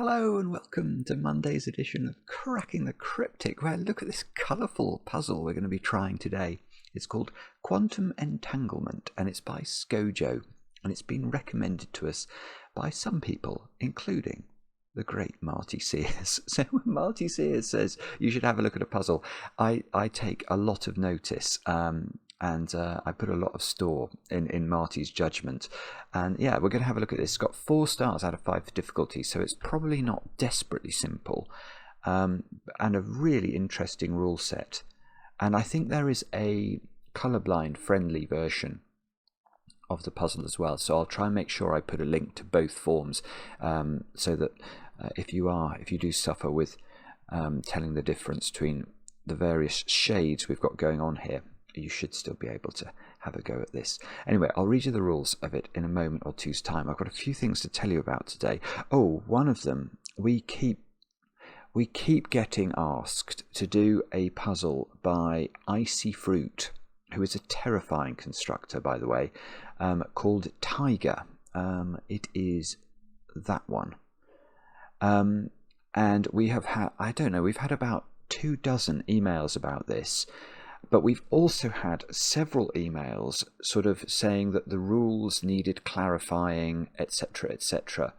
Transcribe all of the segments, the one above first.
Hello and welcome to Monday's edition of Cracking the Cryptic, where look at this colourful puzzle we're going to be trying today. It's called Quantum Entanglement and it's by Scojo, and it's been recommended to us by some people, including the great Marty Sears. So when Marty Sears says you should have a look at a puzzle, I take a lot of notice. And I put a lot of store in Marty's judgment. And yeah, we're going to have a look at this. It's got 4 stars out of 5 for difficulty, so it's probably not desperately simple, and a really interesting rule set. And I think there is a Colourblind-friendly version of the puzzle as well, so I'll try and make sure I put a link to both forms, so that if you do suffer with telling the difference between the various shades we've got going on here, you should still be able to have a go at this. Anyway, I'll read you the rules of it in a moment or two's time. I've got a few things to tell you about today. Oh, one of them, we keep getting asked to do a puzzle by IcyFruit, who is a terrifying constructor, by the way, called Tiger. It is that one. And we have had, we've had about 24 emails about this. But we've also had several emails sort of saying that the rules needed clarifying, etc., etc.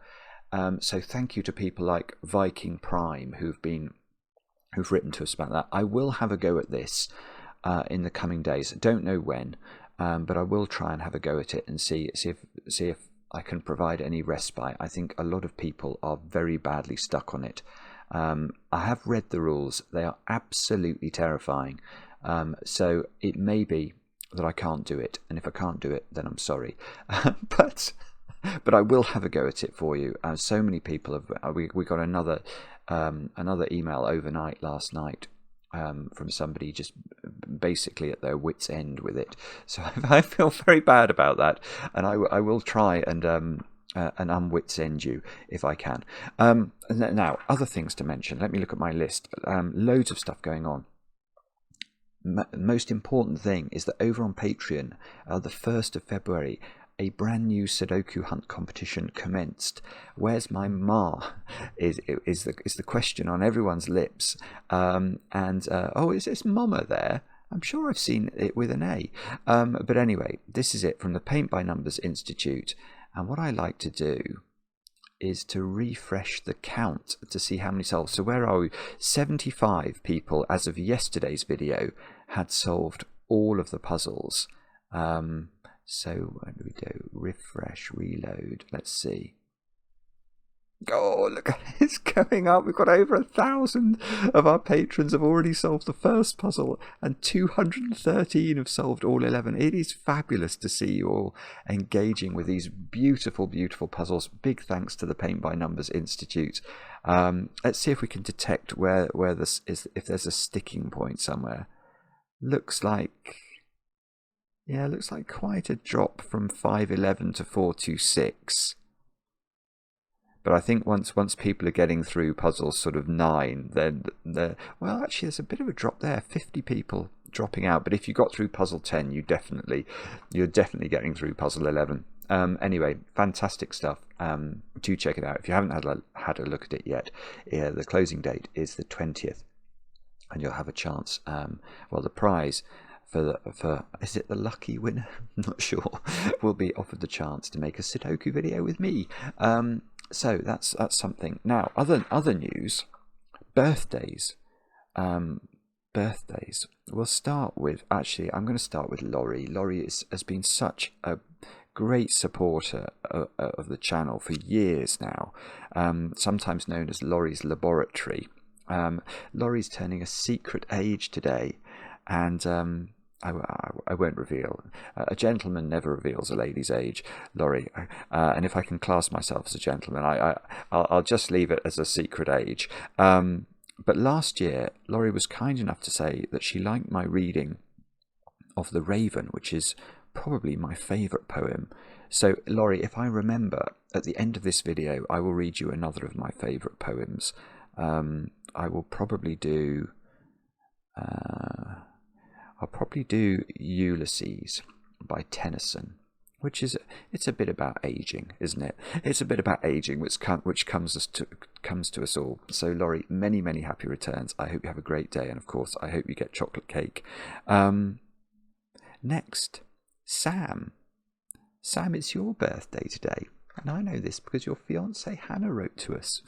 So thank you to people like Viking Prime who've written to us about that. I will have a go at this in the coming days. I don't know when, but I will try and have a go at it and see if I can provide any respite. I think a lot of people are very badly stuck on it. I have read the rules. They are absolutely terrifying. So it may be that I can't do it, and if I can't do it, then I'm sorry. But I will have a go at it for you. So many people have. We got another email overnight last night from somebody just basically at their wits' end with it. So I feel very bad about that, and I will try and unwits end you if I can. Now, other things to mention. Let me look at my list. Loads of stuff going on. Most important thing is that over on Patreon, the 1st of February, a brand new Sudoku hunt competition commenced. Where's my ma? Is the question on everyone's lips. Is this Mama there? I'm sure I've seen it with an A. But anyway, this is it from the Paint by Numbers Institute. And what I like to do is to refresh the count to see how many solved. So where are we? 75 people, as of yesterday's video, had solved all of the puzzles. So what do we do? Refresh, reload. Let's see. Oh, look, it's going up. We've got over 1,000 of our patrons have already solved the first puzzle, and 213 have solved all 11. It is fabulous to see you all engaging with these beautiful, beautiful puzzles. Big thanks to the Paint by Numbers Institute. Let's see if we can detect where this is, if there's a sticking point somewhere. Looks like quite a drop from 511 to 426. But I think once people are getting through puzzles sort of 9, then well, actually there's a bit of a drop there. 50 people dropping out. But if you got through puzzle 10, you're definitely getting through puzzle 11. Anyway, fantastic stuff. Do check it out if you haven't had a look at it yet. The closing date is the 20th, and you'll have a chance. Well, the prize for is it the lucky winner? I'm not sure. Will be offered the chance to make a Sudoku video with me. So that's something. Now, other news, birthdays. Birthdays. We'll start with, actually, I'm going to start with Laurie. Laurie has been such a great supporter of the channel for years now, sometimes known as Laurie's Laboratory. Laurie's turning a secret age today, and I won't reveal. A gentleman never reveals a lady's age, Laurie. And if I can class myself as a gentleman, I'll just leave it as a secret age. But last year, Laurie was kind enough to say that she liked my reading of The Raven, which is probably my favourite poem. So, Laurie, if I remember, at the end of this video, I will read you another of my favourite poems. I will probably do... I'll probably do Ulysses by Tennyson. which is, it's a bit about aging, isn't it? It's a bit about aging, which comes to us all. So Laurie, many, many happy returns. I hope you have a great day, and of course I hope you get chocolate cake. Next, Sam, it's your birthday today, and I know this because your fiancée Hannah wrote to us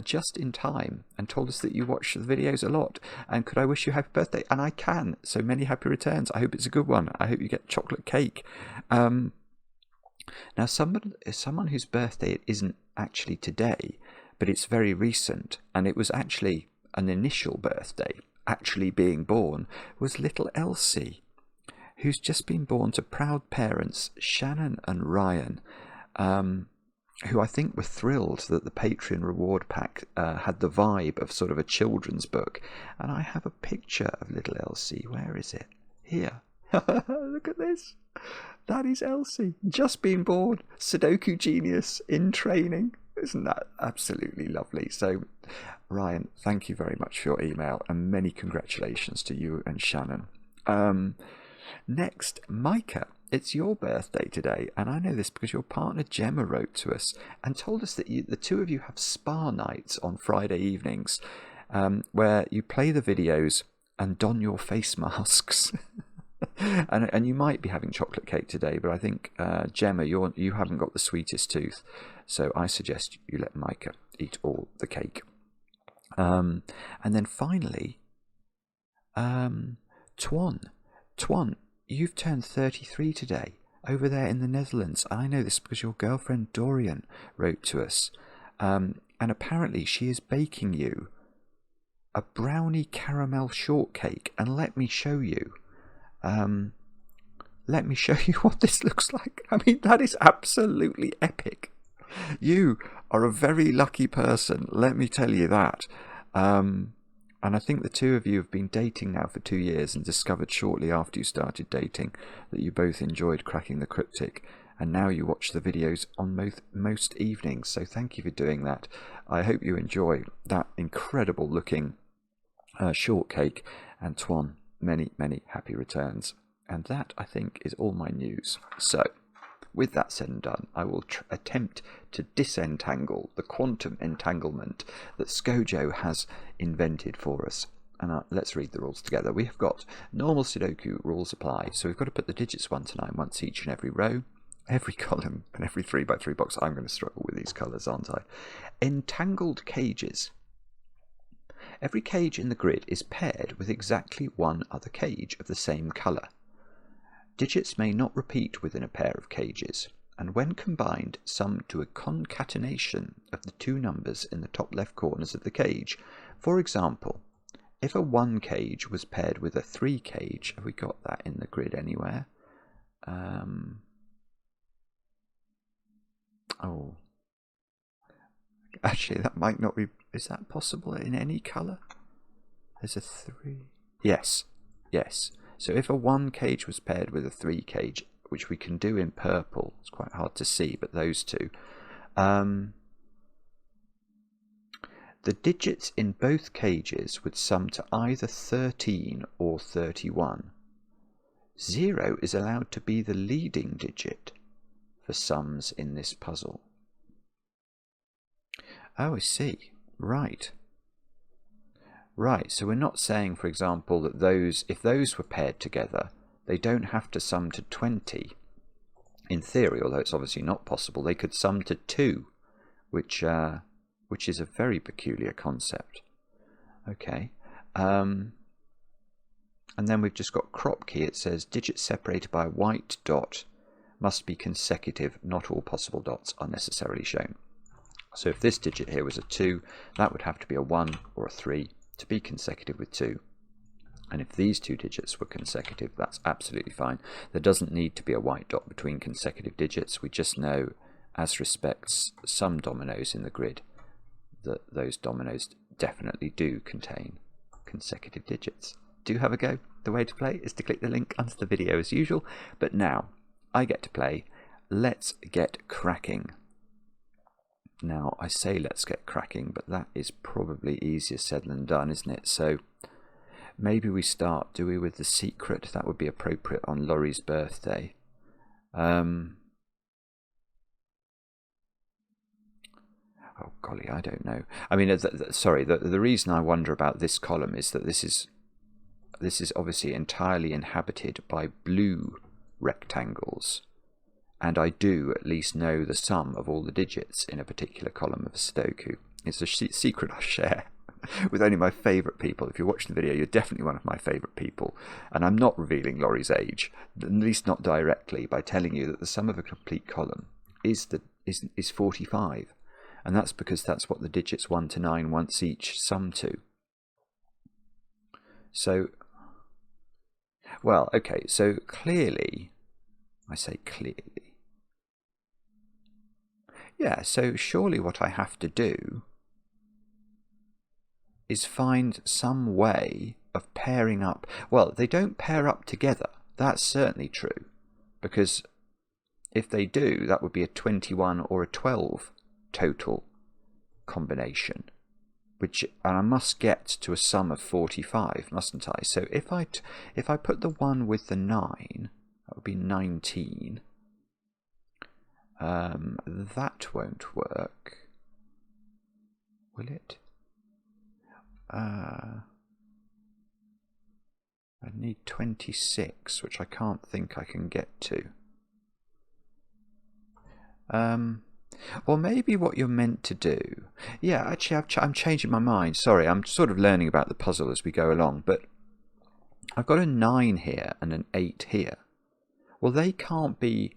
just in time and told us that you watch the videos a lot, and could I wish you happy birthday? And I can, so many happy returns. I hope it's a good one. I hope you get chocolate cake. Now, someone whose birthday it isn't actually today, but it's very recent, and it was actually an initial birthday, actually being born, was little Elsie, who's just been born to proud parents, Shannon and Ryan, who I think were thrilled that the Patreon reward pack had the vibe of sort of a children's book. And I have a picture of little Elsie. Where is it? Here. Look at this. That is Elsie, just being born, Sudoku genius in training. Isn't that absolutely lovely? So, Ryan, thank you very much for your email, and many congratulations to you and Shannon. Next, Micah, it's your birthday today, and I know this because your partner Gemma wrote to us and told us that the two of you have spa nights on Friday evenings, where you play the videos and don your face masks. and you might be having chocolate cake today, but I think Gemma, you haven't got the sweetest tooth, so I suggest you let Micah eat all the cake. And then finally, Twan, you've turned 33 today over there in the Netherlands. I know this because your girlfriend Dorian wrote to us, and apparently she is baking you a brownie caramel shortcake, and let me show you. Let me show you what this looks like. I mean, that is absolutely epic. You are a very lucky person, let me tell you that. And I think the two of you have been dating now for 2 years and discovered shortly after you started dating that you both enjoyed cracking the cryptic, and now you watch the videos on most evenings. So thank you for doing that. I hope you enjoy that incredible looking shortcake, and Twan, many, many happy returns. And that, I think, is all my news. So, with that said and done, I will attempt to disentangle the quantum entanglement that Scojo has invented for us. And let's read the rules together. We have got normal Sudoku rules apply. So we've got to put the digits 1 to 9 once each in every row, every column, and every 3x3 box. I'm going to struggle with these colours, aren't I? Entangled cages. Every cage in the grid is paired with exactly one other cage of the same colour. Digits may not repeat within a pair of cages, and when combined sum to a concatenation of the two numbers in the top left corners of the cage. For example, if a 1 cage was paired with a 3 cage, have we got that in the grid anywhere? Oh, actually that might not be, is that possible in any colour? There's a 3, yes. So if a 1 cage was paired with a 3 cage, which we can do in purple, it's quite hard to see, but those two, the digits in both cages would sum to either 13 or 31. 0 is allowed to be the leading digit for sums in this puzzle. Oh, I see. Right, so we're not saying, for example, that if those were paired together, they don't have to sum to 20. In theory, although it's obviously not possible, they could sum to 2, which is a very peculiar concept. Okay. And then we've just got crop key. It says digits separated by a white dot must be consecutive. Not all possible dots are necessarily shown. So if this digit here was a 2, that would have to be a 1 or a 3 to be consecutive with 2. And if these two digits were consecutive, that's absolutely fine. There doesn't need to be a white dot between consecutive digits. We just know, as respects some dominoes in the grid, that those dominoes definitely do contain consecutive digits. Do have a go. The way to play is to click the link under the video as usual. But now, I get to play. Let's get cracking. Now, I say let's get cracking, but that is probably easier said than done, isn't it? So maybe we start, do we, with the secret? That would be appropriate on Laurie's birthday. Oh golly, I don't know. I mean, sorry, the reason I wonder about this column is that this is obviously entirely inhabited by blue rectangles, and I do at least know the sum of all the digits in a particular column of a Sudoku. It's a secret I share with only my favourite people. If you're watching the video, you're definitely one of my favourite people, and I'm not revealing Laurie's age, at least not directly, by telling you that the sum of a complete column is 45. And that's because that's what the digits 1 to 9 once each sum to. So, well, okay, so clearly, I say clearly, yeah, so surely what I have to do is find some way of pairing up. Well, they don't pair up together, that's certainly true, because if they do, that would be a 21 or a 12 total combination, and I must get to a sum of 45, mustn't I? So if I put the 1 with the 9, that would be 19. That won't work, will it? I need 26, which I can't think I can get to. Or maybe what you're meant to do... Yeah, actually, I'm changing my mind. Sorry, I'm sort of learning about the puzzle as we go along. But I've got a 9 here and an 8 here. Well, they can't be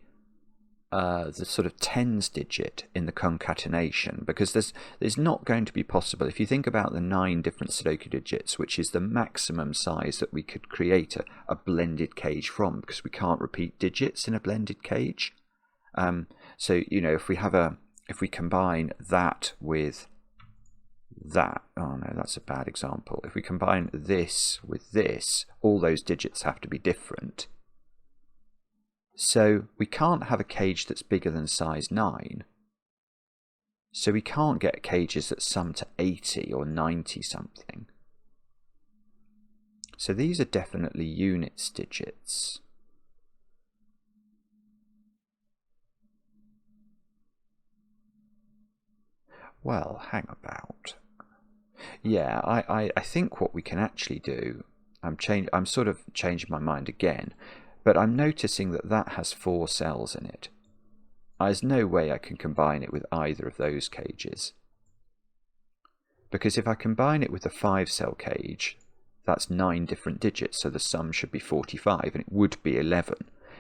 the sort of tens digit in the concatenation, because there's not going to be possible. If you think about the 9 different Sudoku digits, which is the maximum size that we could create a blended cage from, because we can't repeat digits in a blended cage. So, you know, if we combine that with that, oh no, that's a bad example. If we combine this with this, all those digits have to be different. So we can't have a cage that's bigger than size 9. So we can't get cages that sum to 80 or 90 something. So these are definitely units digits. Well, hang about. Yeah, I think what we can actually do, I'm sort of changing my mind again, but I'm noticing that that has 4 cells in it. There's no way I can combine it with either of those cages. Because if I combine it with the 5-cell cage, that's 9 different digits, so the sum should be 45, and it would be 11.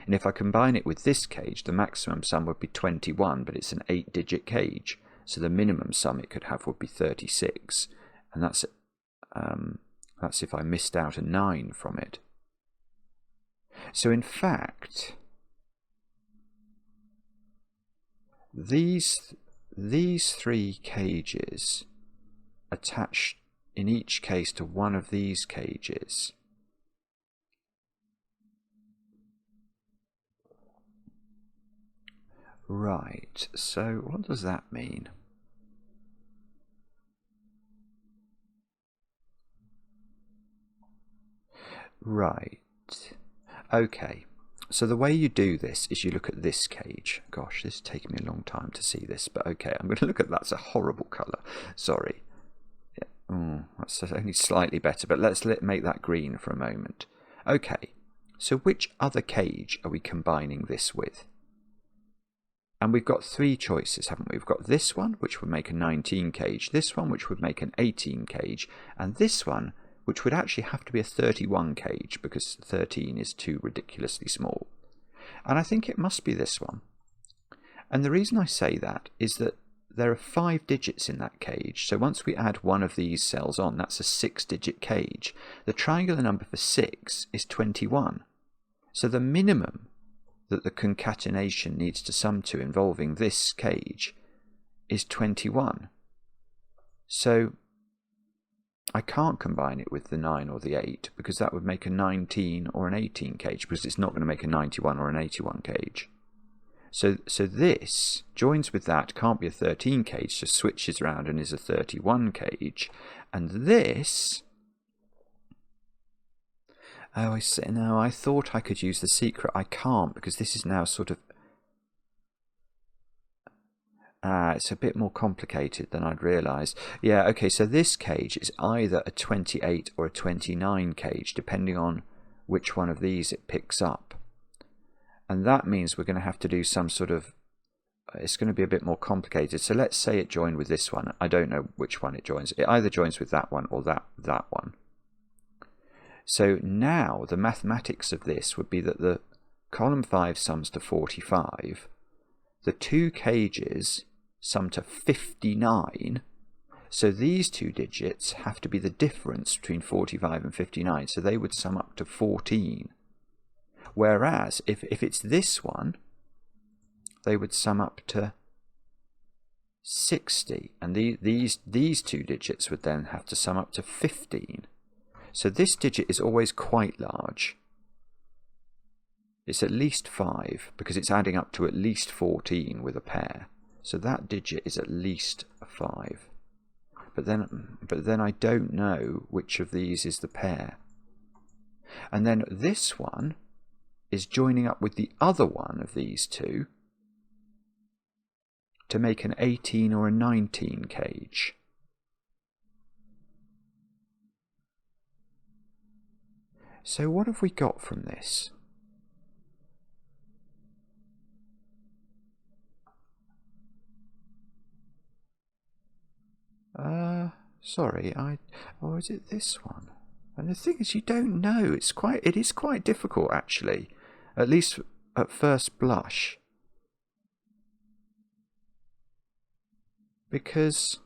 And if I combine it with this cage, the maximum sum would be 21, but it's an 8-digit cage. So the minimum sum it could have would be 36, and that's if I missed out a 9 from it. So in fact, these 3 cages attach in each case to one of these cages. Right, so what does that mean? Right, okay, so the way you do this is you look at this cage. Gosh, this is taking me a long time to see this, but okay, I'm going to look at that's a horrible colour, sorry. Yeah. That's only slightly better, but let's make that green for a moment. Okay, so which other cage are we combining this with? And we've got 3 choices, haven't we? We've got this one, which would make a 19 cage, this one, which would make an 18 cage, and this one, which would actually have to be a 31 cage, because 13 is too ridiculously small. And I think it must be this one. And the reason I say that is that there are 5 digits in that cage, so once we add one of these cells on, that's a 6-digit cage. The triangular number for 6 is 21. So the minimum that the concatenation needs to sum to involving this cage is 21. So I can't combine it with the 9 or the 8, because that would make a 19 or an 18 cage, because it's not going to make a 91 or an 81 cage. So this joins with that, can't be a 13 cage, so switches around and is a 31 cage. And this... Oh, I see. No, I thought I could use the secret. I can't, because this is now sort of... It's a bit more complicated than I'd realised. Yeah, okay, so this cage is either a 28 or a 29 cage, depending on which one of these it picks up. And that means we're going to have to do some sort of... It's going to be a bit more complicated. So let's say it joined with this one. I don't know which one it joins. It either joins with that one or that one. So now the mathematics of this would be that the column 5 sums to 45. The two cages sum to 59. So these two digits have to be the difference between 45 and 59. So they would sum up to 14. Whereas if it's this one, they would sum up to 60. And these two digits would then have to sum up to 15. So this digit is always quite large. It's at least 5 because it's adding up to at least 14 with a pair. So that digit is at least a 5. But then I don't know which of these is the pair. And then this one is joining up with the other one of these two to make an 18 or a 19 cage. So what have we got from this? Sorry, or is it this one? And the thing is, you don't know. It is quite difficult, actually, at least at first blush, because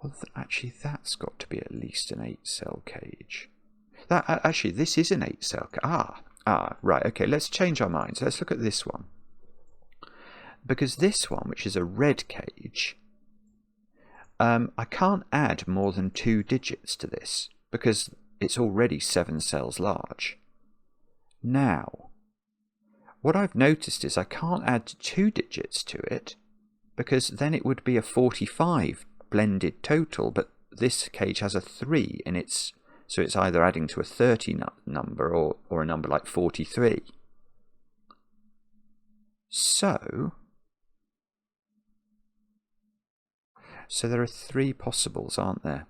well, actually, that's got to be at least an 8-cell cage. Actually, this is an 8-cell. Right. Okay, let's change our minds. Let's look at this one. Because this one, which is a red cage, I can't add more than 2 digits to this because it's already 7 cells large. Now, what I've noticed is I can't add 2 digits to it because then it would be a 45 blended total, but this cage has a 3 in its... So it's either adding to a 30 number or a number like 43. So there are 3 possibles, aren't there,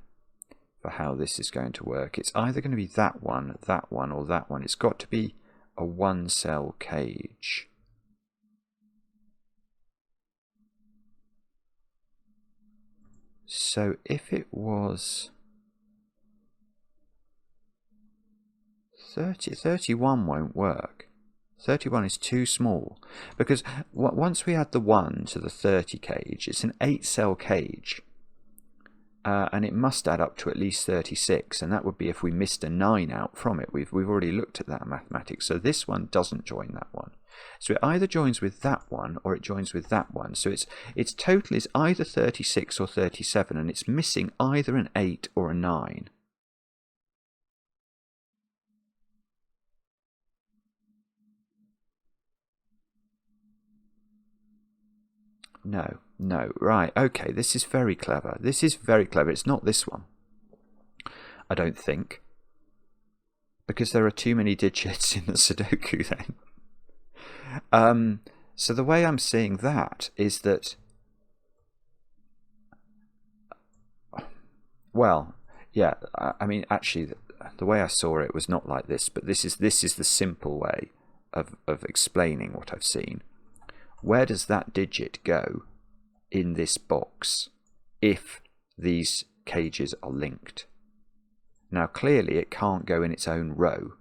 for how this is going to work. It's either going to be that one, or that one. It's got to be a 1-cell cage. So if it was 31 won't work. 31 is too small because once we add the 1 to the 30 cage, it's an 8-cell cage, and it must add up to at least 36, and that would be if we missed a 9 out from it. We've already looked at that mathematics, so this one doesn't join that one. So it either joins with that one or it joins with that one. So its total is either 36 or 37, and it's missing either an 8 or a 9. No, right, okay, this is very clever. It's not this one, I don't think, because there are too many digits in the Sudoku then. So the way I'm seeing that is that, well, yeah, I mean, actually, the way I saw it was not like this, but this is the simple way of explaining what I've seen. Where does that digit go in this box if these cages are linked? Now, clearly it can't go in its own row,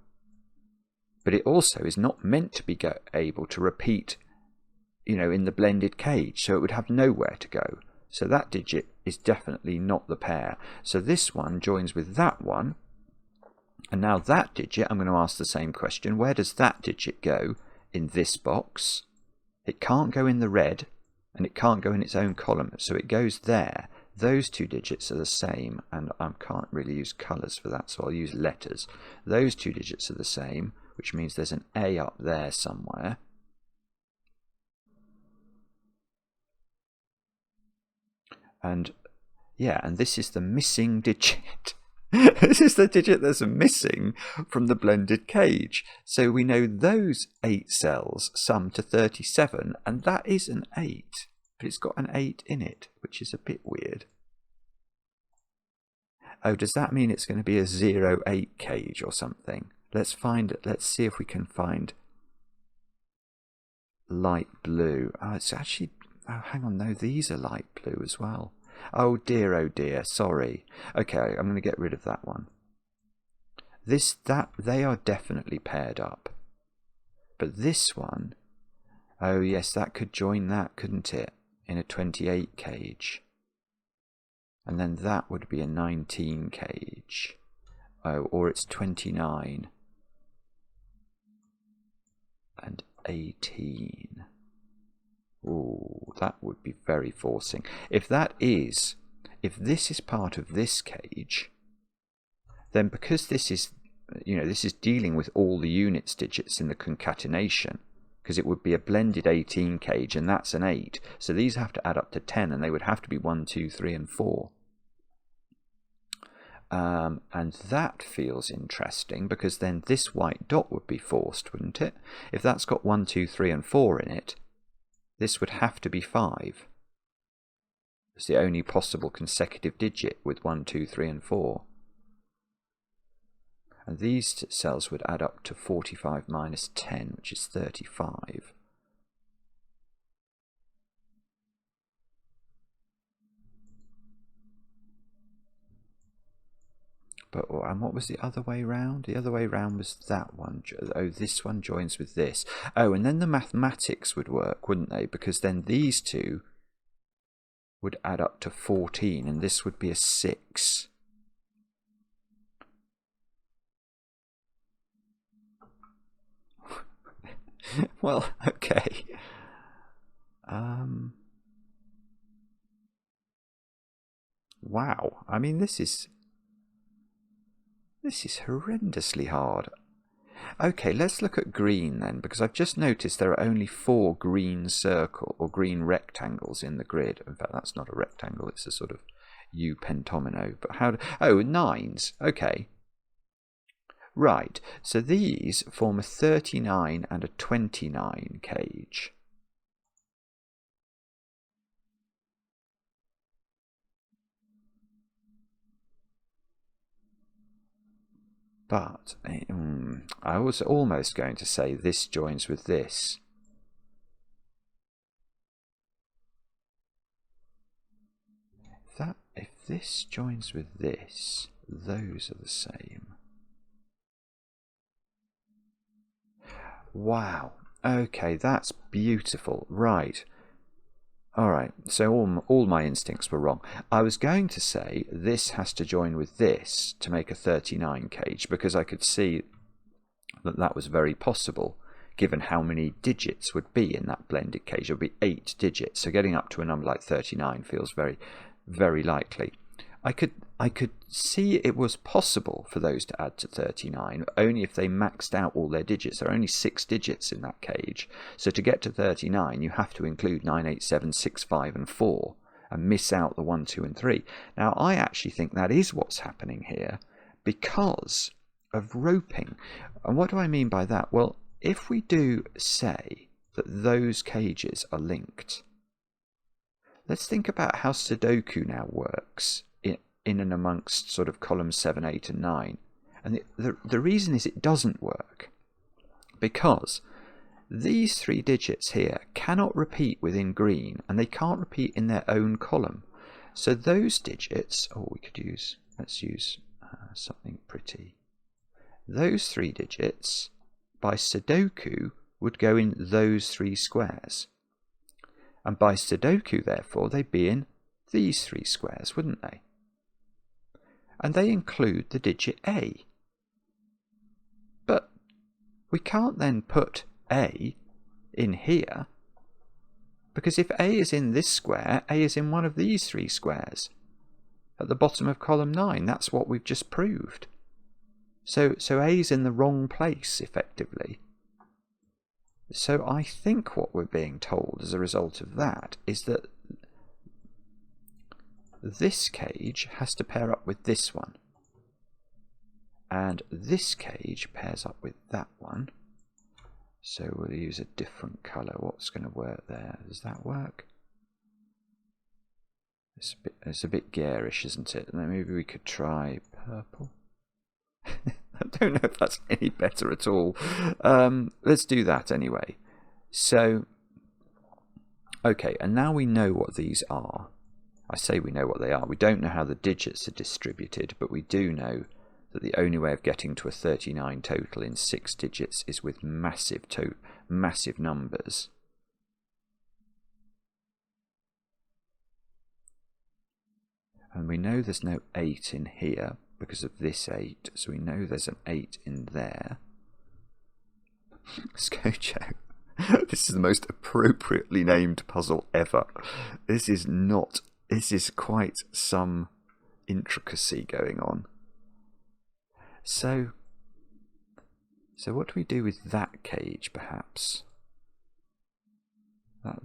but it also is not meant to be able to repeat, in the blended cage, so it would have nowhere to go. So that digit is definitely not the pair. So this one joins with that one, and now that digit, I'm going to ask the same question. Where does that digit go in this box? It can't go in the red, and it can't go in its own column, so it goes there. Those 2 digits are the same, and I can't really use colours for that, so I'll use letters. Those 2 digits are the same, which means there's an A up there somewhere. And yeah, and this is the missing digit. This is the digit that's missing from the blended cage. So we know those 8 cells sum to 37, and that is an 8. But it's got an 8 in it, which is a bit weird. Oh, does that mean it's going to be a 0-8 cage or something? Let's see if we can find light blue. Oh, it's actually... Oh, hang on, no, these are light blue as well. Oh dear, sorry. Okay, I'm going to get rid of that one. They are definitely paired up. But this one, oh yes, that could join that, couldn't it? In a 28 cage. And then that would be a 19 cage. Oh, or it's 29. And 18. Ooh, that would be very forcing. If this is part of this cage, then because this is dealing with all the units digits in the concatenation, because it would be a blended 18 cage, and that's an 8. So these have to add up to 10, and they would have to be 1, 2, 3, and 4. And that feels interesting, because then this white dot would be forced, wouldn't it? If that's got 1, 2, 3, and 4 in it, this would have to be 5. It's the only possible consecutive digit with 1, 2, 3, and 4. And these cells would add up to 45 minus 10, which is 35. But, and what was the other way round? The other way round was that one. Oh, this one joins with this. Oh, and then the mathematics would work, wouldn't they? Because then these two would add up to 14, and this would be a 6. Well, okay. Wow. I mean, this is horrendously hard. Okay, let's look at green then, because I've just noticed there are only 4 green circle or green rectangles in the grid. In fact, that's not a rectangle, it's a sort of U pentomino. But how... Oh, 9s. Okay. Right, so these form a 39 and a 29 cage. But I was almost going to say this joins with this. If this joins with this, those are the same. Wow. Okay, that's beautiful. Right. Alright, so all my instincts were wrong. I was going to say this has to join with this to make a 39 cage, because I could see that that was very possible, given how many digits would be in that blended cage. It would be 8 digits, so getting up to a number like 39 feels very, very likely. I could see it was possible for those to add to 39, only if they maxed out all their digits. There are only 6 digits in that cage. So to get to 39, you have to include 9, 8, 7, 6, 5, and 4, and miss out the 1, 2, and 3. Now, I actually think that is what's happening here because of roping. And what do I mean by that? Well, if we do say that those cages are linked, let's think about how Sudoku now works in and amongst sort of columns 7, 8, and 9. And the reason is it doesn't work because these 3 digits here cannot repeat within green, and they can't repeat in their own column. So those digits, let's use something pretty. Those 3 digits by Sudoku would go in those 3 squares. And by Sudoku, therefore, they'd be in these 3 squares, wouldn't they? And they include the digit A. But we can't then put A in here, because if A is in this square, A is in one of these 3 squares at the bottom of column 9. That's what we've just proved. So A is in the wrong place, effectively. So I think what we're being told as a result of that is that this cage has to pair up with this one. And this cage pairs up with that one. So we'll use a different colour. What's going to work there? Does that work? It's a bit garish, isn't it? Maybe we could try purple. I don't know if that's any better at all. Let's do that anyway. So, okay, and now we know what these are. I say we know what they are. We don't know how the digits are distributed, but we do know that the only way of getting to a 39 total in 6 digits is with massive numbers. And we know there's no 8 in here because of this 8, so we know there's an 8 in there. Scojo. This is the most appropriately named puzzle ever. This is quite some intricacy going on. So what do we do with that cage, perhaps?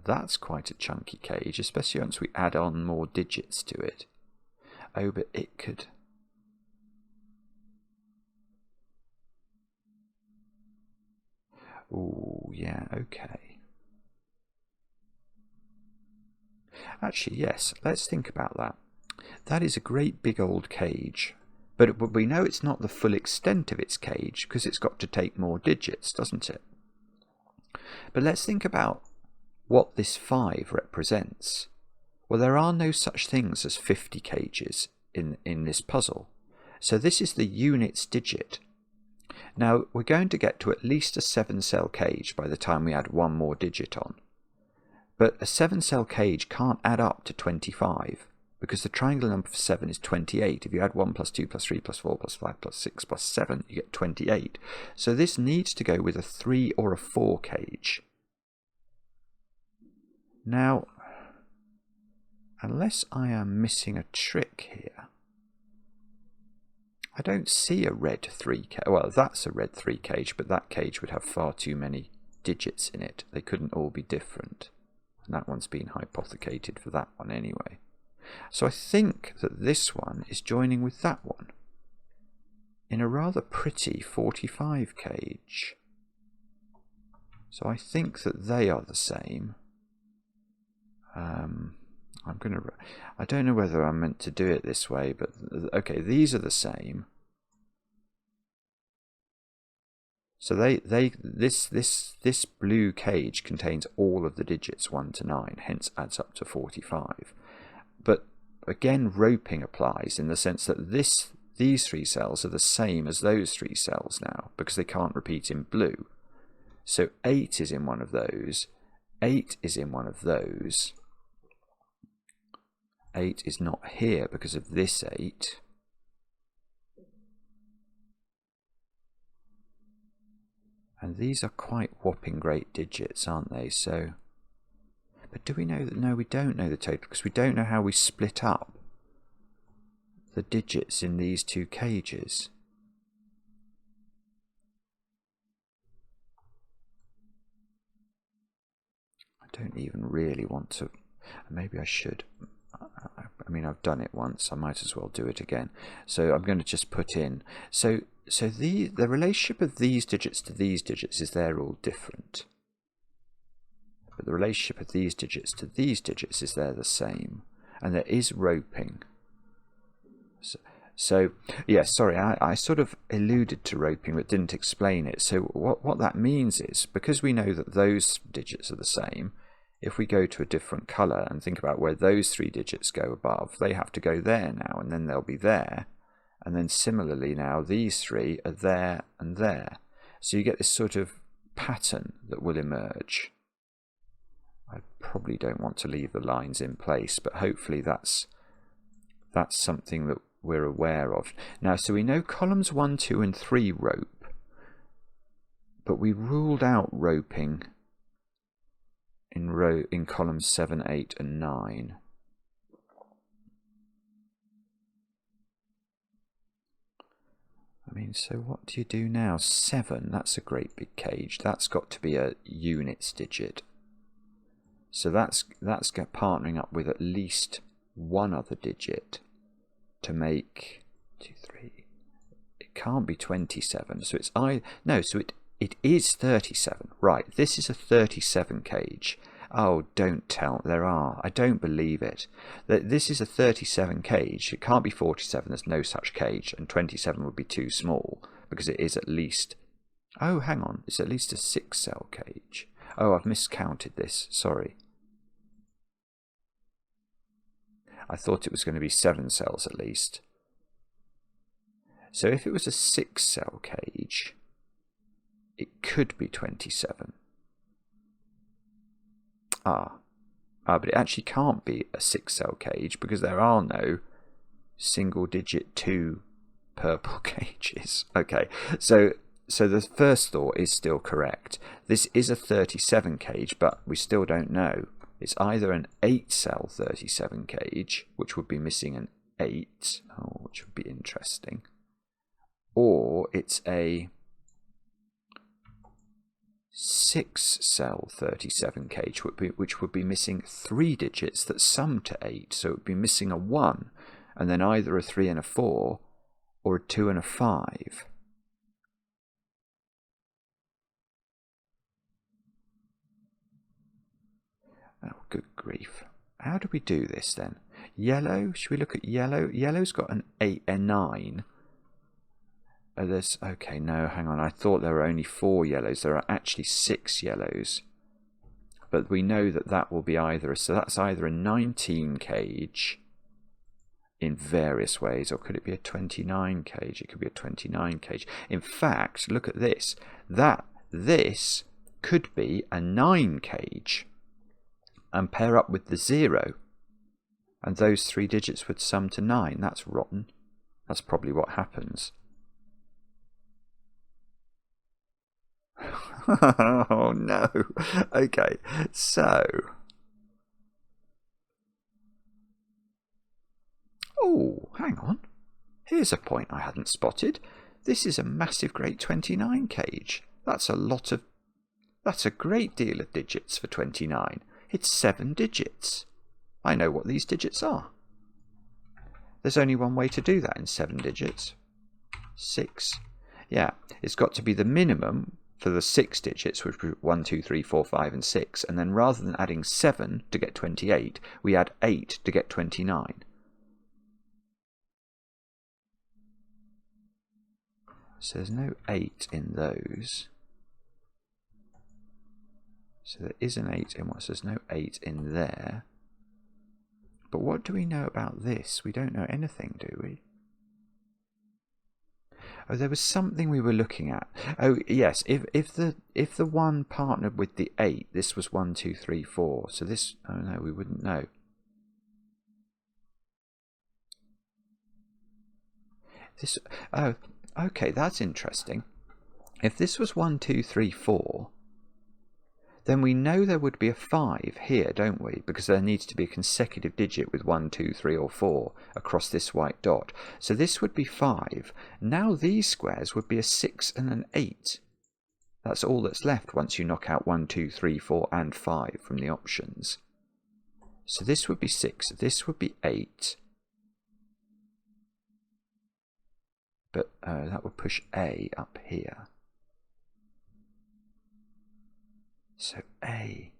That's quite a chunky cage, especially once we add on more digits to it. Oh, but it could... Oh, yeah, okay. Actually, yes, let's think about that. That is a great big old cage. But we know it's not the full extent of its cage because it's got to take more digits, doesn't it? But let's think about what this 5 represents. Well, there are no such things as 50 cages in this puzzle. So this is the units digit. Now, we're going to get to at least a 7-cell cage by the time we add one more digit on. But a 7-cell cage can't add up to 25. Because the triangular number for 7 is 28. If you add 1 plus 2 plus 3 plus 4 plus 5 plus 6 plus 7, you get 28. So this needs to go with a 3 or a 4 cage. Now, unless I am missing a trick here, I don't see a red 3 cage. Well, that's a red 3 cage, but that cage would have far too many digits in it. They couldn't all be different. And that one's been hypothecated for that one anyway. So I think that this one is joining with that one in a rather pretty 45 cage. So I think that they are the same. I don't know whether I'm meant to do it this way, but okay, these are the same. So this blue cage contains all of the digits 1 to 9, hence adds up to 45. But again, roping applies in the sense that these 3 cells are the same as those 3 cells now, because they can't repeat in blue. So 8 is in one of those, 8 is in one of those, 8 is not here because of this 8. And these are quite whopping great digits, aren't they? So... But do we know that? No, we don't know the total because we don't know how we split up the digits in these 2 cages. I don't even really want to. Maybe I should. I mean, I've done it once. I might as well do it again. So I'm going to just put in. So the relationship of these digits to these digits is they're all different. But the relationship of these digits to these digits is they're the same. And there is roping. So yeah, sorry, I sort of alluded to roping but didn't explain it. So what that means is, because we know that those digits are the same, if we go to a different colour and think about where those 3 digits go above, they have to go there now, and then they'll be there. And then similarly now, these 3 are there and there. So you get this sort of pattern that will emerge. I probably don't want to leave the lines in place, but hopefully that's something that we're aware of. Now, so we know columns 1, 2 and 3 rope, but we ruled out roping in columns 7, 8 and 9. I mean, so what do you do now? 7, that's a great big cage. That's got to be a units digit. So that's partnering up with at least one other digit to make 2, 3. It can't be 27. So it's no, so it is 37. Right, this is a 37 cage. Oh, don't tell. There are. I don't believe it. This is a 37 cage. It can't be 47. There's no such cage. And 27 would be too small because it is at least... Oh, hang on. It's at least a 6-cell cage. Oh, I've miscounted this. Sorry. I thought it was going to be 7 cells at least. So if it was a 6-cell cage, it could be 27. But it actually can't be a 6-cell cage because there are no single-digit 2 purple cages. Okay, so the first thought is still correct. This is a 37 cage, but we still don't know. It's either an 8-cell 37 cage, which would be missing an 8, which would be interesting, or it's a 6-cell 37 cage, which would be missing 3 digits that sum to 8. So it would be missing a 1, and then either a 3 and a 4, or a 2 and a 5. Oh, good grief. How do we do this then? Yellow? Should we look at yellow? Yellow's got an 8 and 9. Okay, no, hang on. I thought there were only 4 yellows. There are actually 6 yellows. But we know that will be so that's either a 19 cage in various ways, or could it be a 29 cage? It could be a 29 cage. In fact, look at this. This could be a 9 cage and pair up with the 0. And those 3 digits would sum to 9. That's rotten. That's probably what happens. Oh no. Okay, so hang on, here's a point I hadn't spotted. This is a massive great 29 cage. That's a great deal of digits for 29. It's 7 digits. I know what these digits are. There's only one way to do that in 7 digits. 6. Yeah, it's got to be the minimum for the 6 digits, which were 1, 2, 3, 4, 5, and 6, and then rather than adding 7 to get 28, we add 8 to get 29. So there's no 8 in those. So there is an 8 in one, so there's no 8 in there. But what do we know about this? We don't know anything, do we? Oh, there was something we were looking at. Oh, yes. If the 1 partnered with the 8, this was 1, 2, 3, 4. So this. Oh no, we wouldn't know. This. Oh, okay. That's interesting. If this was 1, 2, 3, 4, then we know there would be a 5 here, don't we? Because there needs to be a consecutive digit with 1, 2, 3, or 4 across this white dot. So this would be 5. Now these squares would be a 6 and an 8. That's all that's left once you knock out 1, 2, 3, 4, and 5 from the options. So this would be 6. This would be 8. But that would push A up here. So A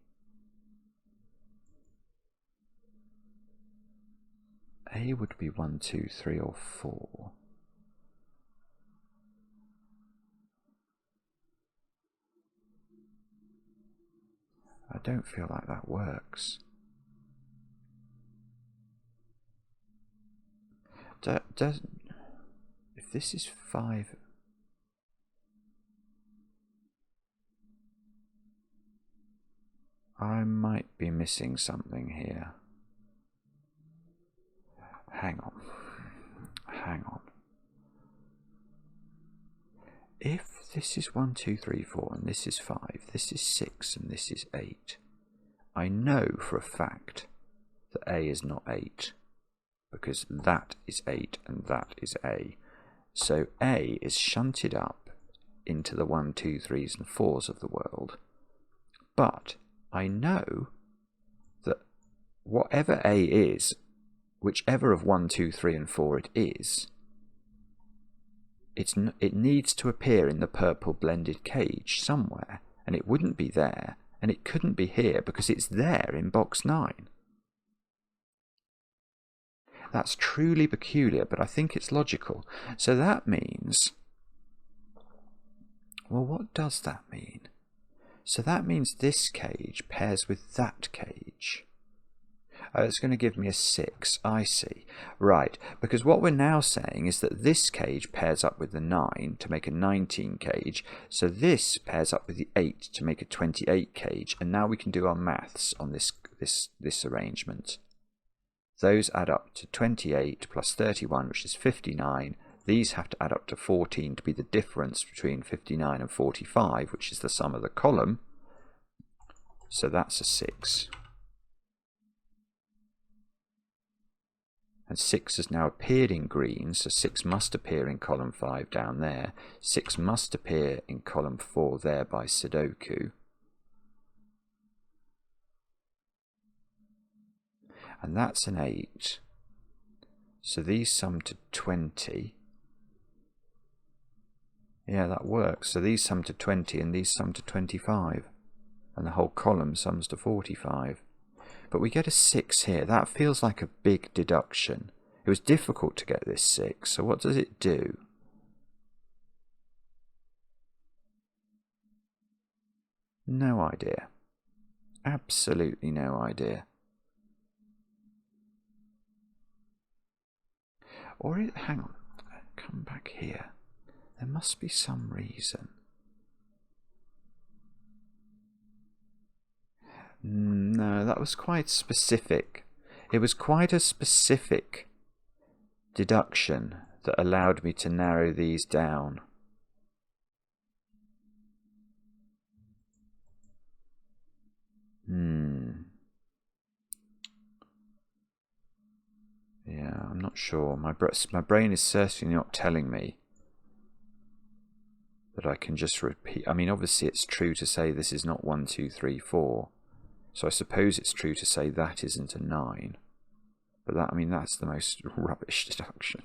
would be 1, 2, 3, or 4. I don't feel like that works. If this is 5... I might be missing something here. Hang on. If this is 1, 2, 3, 4, and this is 5, this is 6, and this is 8, I know for a fact that A is not 8, because that is 8 and that is A. So A is shunted up into the 1, 2, 3s, and 4s of the world. But I know that whatever A is, whichever of 1, 2, 3, and 4 it is, it needs to appear in the purple blended cage somewhere, and it wouldn't be there, and it couldn't be here because it's there in box 9. That's truly peculiar, but I think it's logical. So that means, well, what does that mean? So that means this cage pairs with that cage. Oh, it's going to give me a 6. I see. Right, because what we're now saying is that this cage pairs up with the 9 to make a 19 cage. So this pairs up with the 8 to make a 28 cage. And now we can do our maths on this arrangement. Those add up to 28 plus 31, which is 59. These have to add up to 14 to be the difference between 59 and 45, which is the sum of the column. So that's a 6. And 6 has now appeared in green, so 6 must appear in column 5 down there. 6 must appear in column 4 there by Sudoku. And that's an 8. So these sum to 20. Yeah, that works. So these sum to 20 and these sum to 25. And the whole column sums to 45. But we get a 6 here. That feels like a big deduction. It was difficult to get this 6. So what does it do? No idea. Absolutely no idea. Or hang on. Come back here. There must be some reason. No, that was quite specific. It was quite a specific deduction that allowed me to narrow these down. Yeah, I'm not sure. My brain is certainly not telling me that I can just repeat. I mean, obviously it's true to say this is not 1, 2, 3, 4. So I suppose it's true to say that isn't a 9. But that, I mean, that's the most rubbish deduction.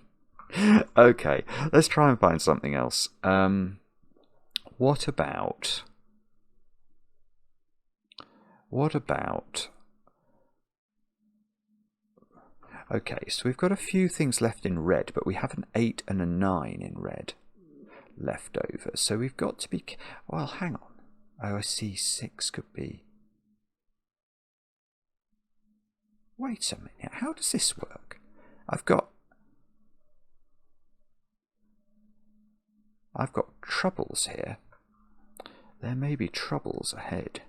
Okay, let's try and find something else. What about... Okay, so we've got a few things left in red, but we have an 8 and a 9 in red left over. So we've got to be... Well, hang on. Oh, I see 6 could be... Wait a minute, how does this work? I've got troubles here. There may be troubles ahead.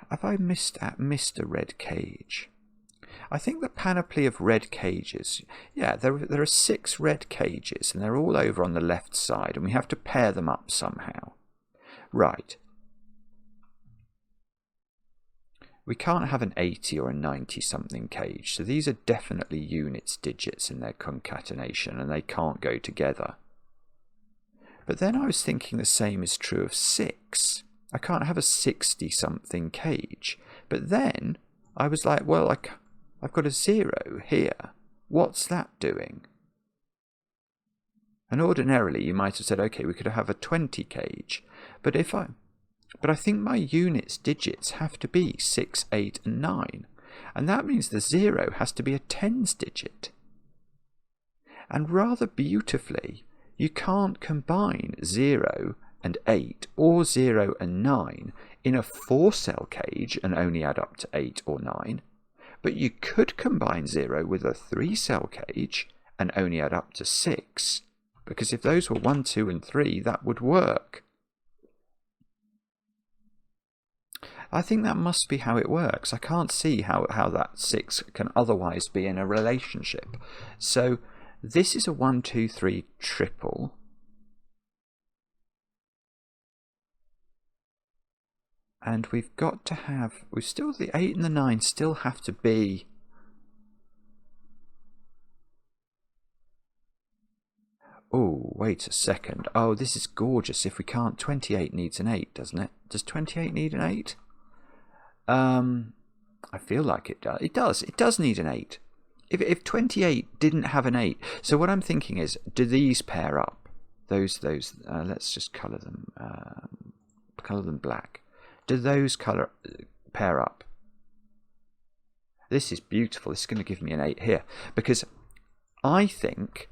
Have I missed a red cage? I think the panoply of red cages, yeah, there are 6 red cages and they're all over on the left side and we have to pair them up somehow. Right. We can't have an 80 or a 90 something cage, so these are definitely units digits in their concatenation and they can't go together. But then I was thinking the same is true of 6. I can't have a 60 something cage. But then I was like, well, I've got a 0 here. What's that doing? And ordinarily you might have said, okay, we could have a 20 cage. But I think my units digits have to be 6, 8 and 9. And that means the 0 has to be a tens digit. And rather beautifully, you can't combine 0 and 8 or 0 and 9 in a 4-cell cage and only add up to 8 or 9. But you could combine 0 with a 3-cell cage and only add up to 6. Because if those were 1, 2 and 3, that would work. I think that must be how it works. I can't see how that 6 can otherwise be in a relationship. So this is a 1, 2, 3 triple. And we've got to have, the 8 and the 9 still have to be... Oh, wait a second. Oh, this is gorgeous. If we can't, 28 needs an 8, doesn't it? Does 28 need an 8? I feel like it does. It does need an 8. if 28 didn't have an 8, so what I'm thinking is, do these pair up? Those let's just colour them black. Do those pair up? This is beautiful. This is going to give me an 8 here, because I think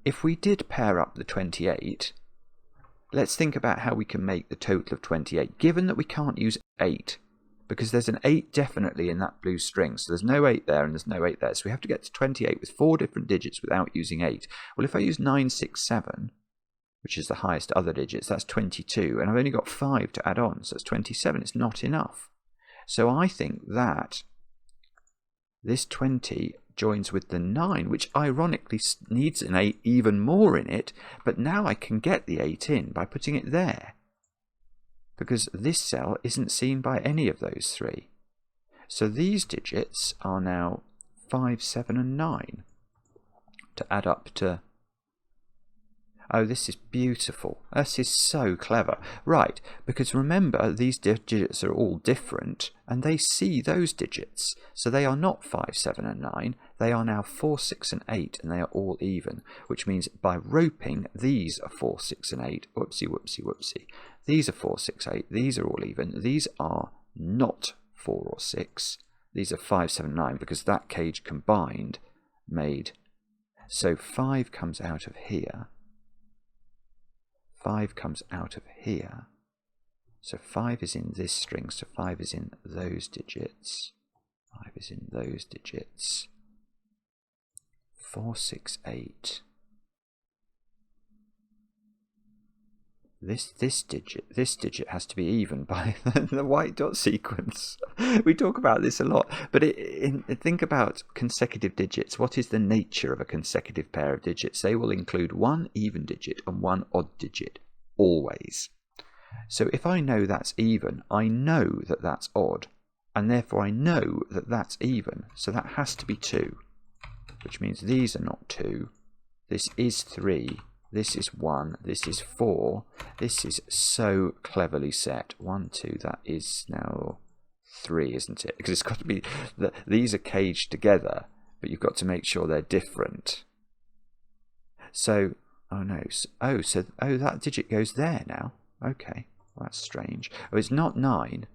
if we did pair up the 28, let's think about how we can make the total of 28, given that we can't use 8, because there's an 8 definitely in that blue string. So there's no 8 there and there's no 8 there. So we have to get to 28 with 4 different digits without using 8. Well, if I use 967, which is the highest other digits, that's 22. And I've only got 5 to add on, so it's 27. It's not enough. So I think that this 20 joins with the 9, which ironically needs an 8 even more in it. But now I can get the 8 in by putting it there, because this cell isn't seen by any of those 3. So these digits are now 5, 7 and 9 to add up to... Oh, this is beautiful. This is so clever. Right, because remember, these digits are all different, and they see those digits. So they are not 5, 7 and 9. They are now 4, 6 and 8, and they are all even, which means by roping, these are 4, 6 and 8. Whoopsie, whoopsie, whoopsie. These are 4, 6, 8. These are all even. These are not 4 or 6. These are 5, 7, 9, because that cage combined made... So 5 comes out of here. 5 comes out of here. So 5 is in this string, so 5 is in those digits. 5 is in those digits. 4, 6, 8. This digit has to be even by the white dot sequence. We talk about this a lot, but think about consecutive digits. What is the nature of a consecutive pair of digits? They will include one even digit and one odd digit, always. So if I know that's even, I know that that's odd, and therefore I know that that's even. So that has to be 2, which means these are not 2. This is 3. This is 1, this is 4, this is so cleverly set. 1, 2, that is now 3, isn't it? Because it's got to be, these are caged together, but you've got to make sure they're different. So, oh no, oh, that digit goes there now. Okay, well, that's strange. Oh, it's not 9.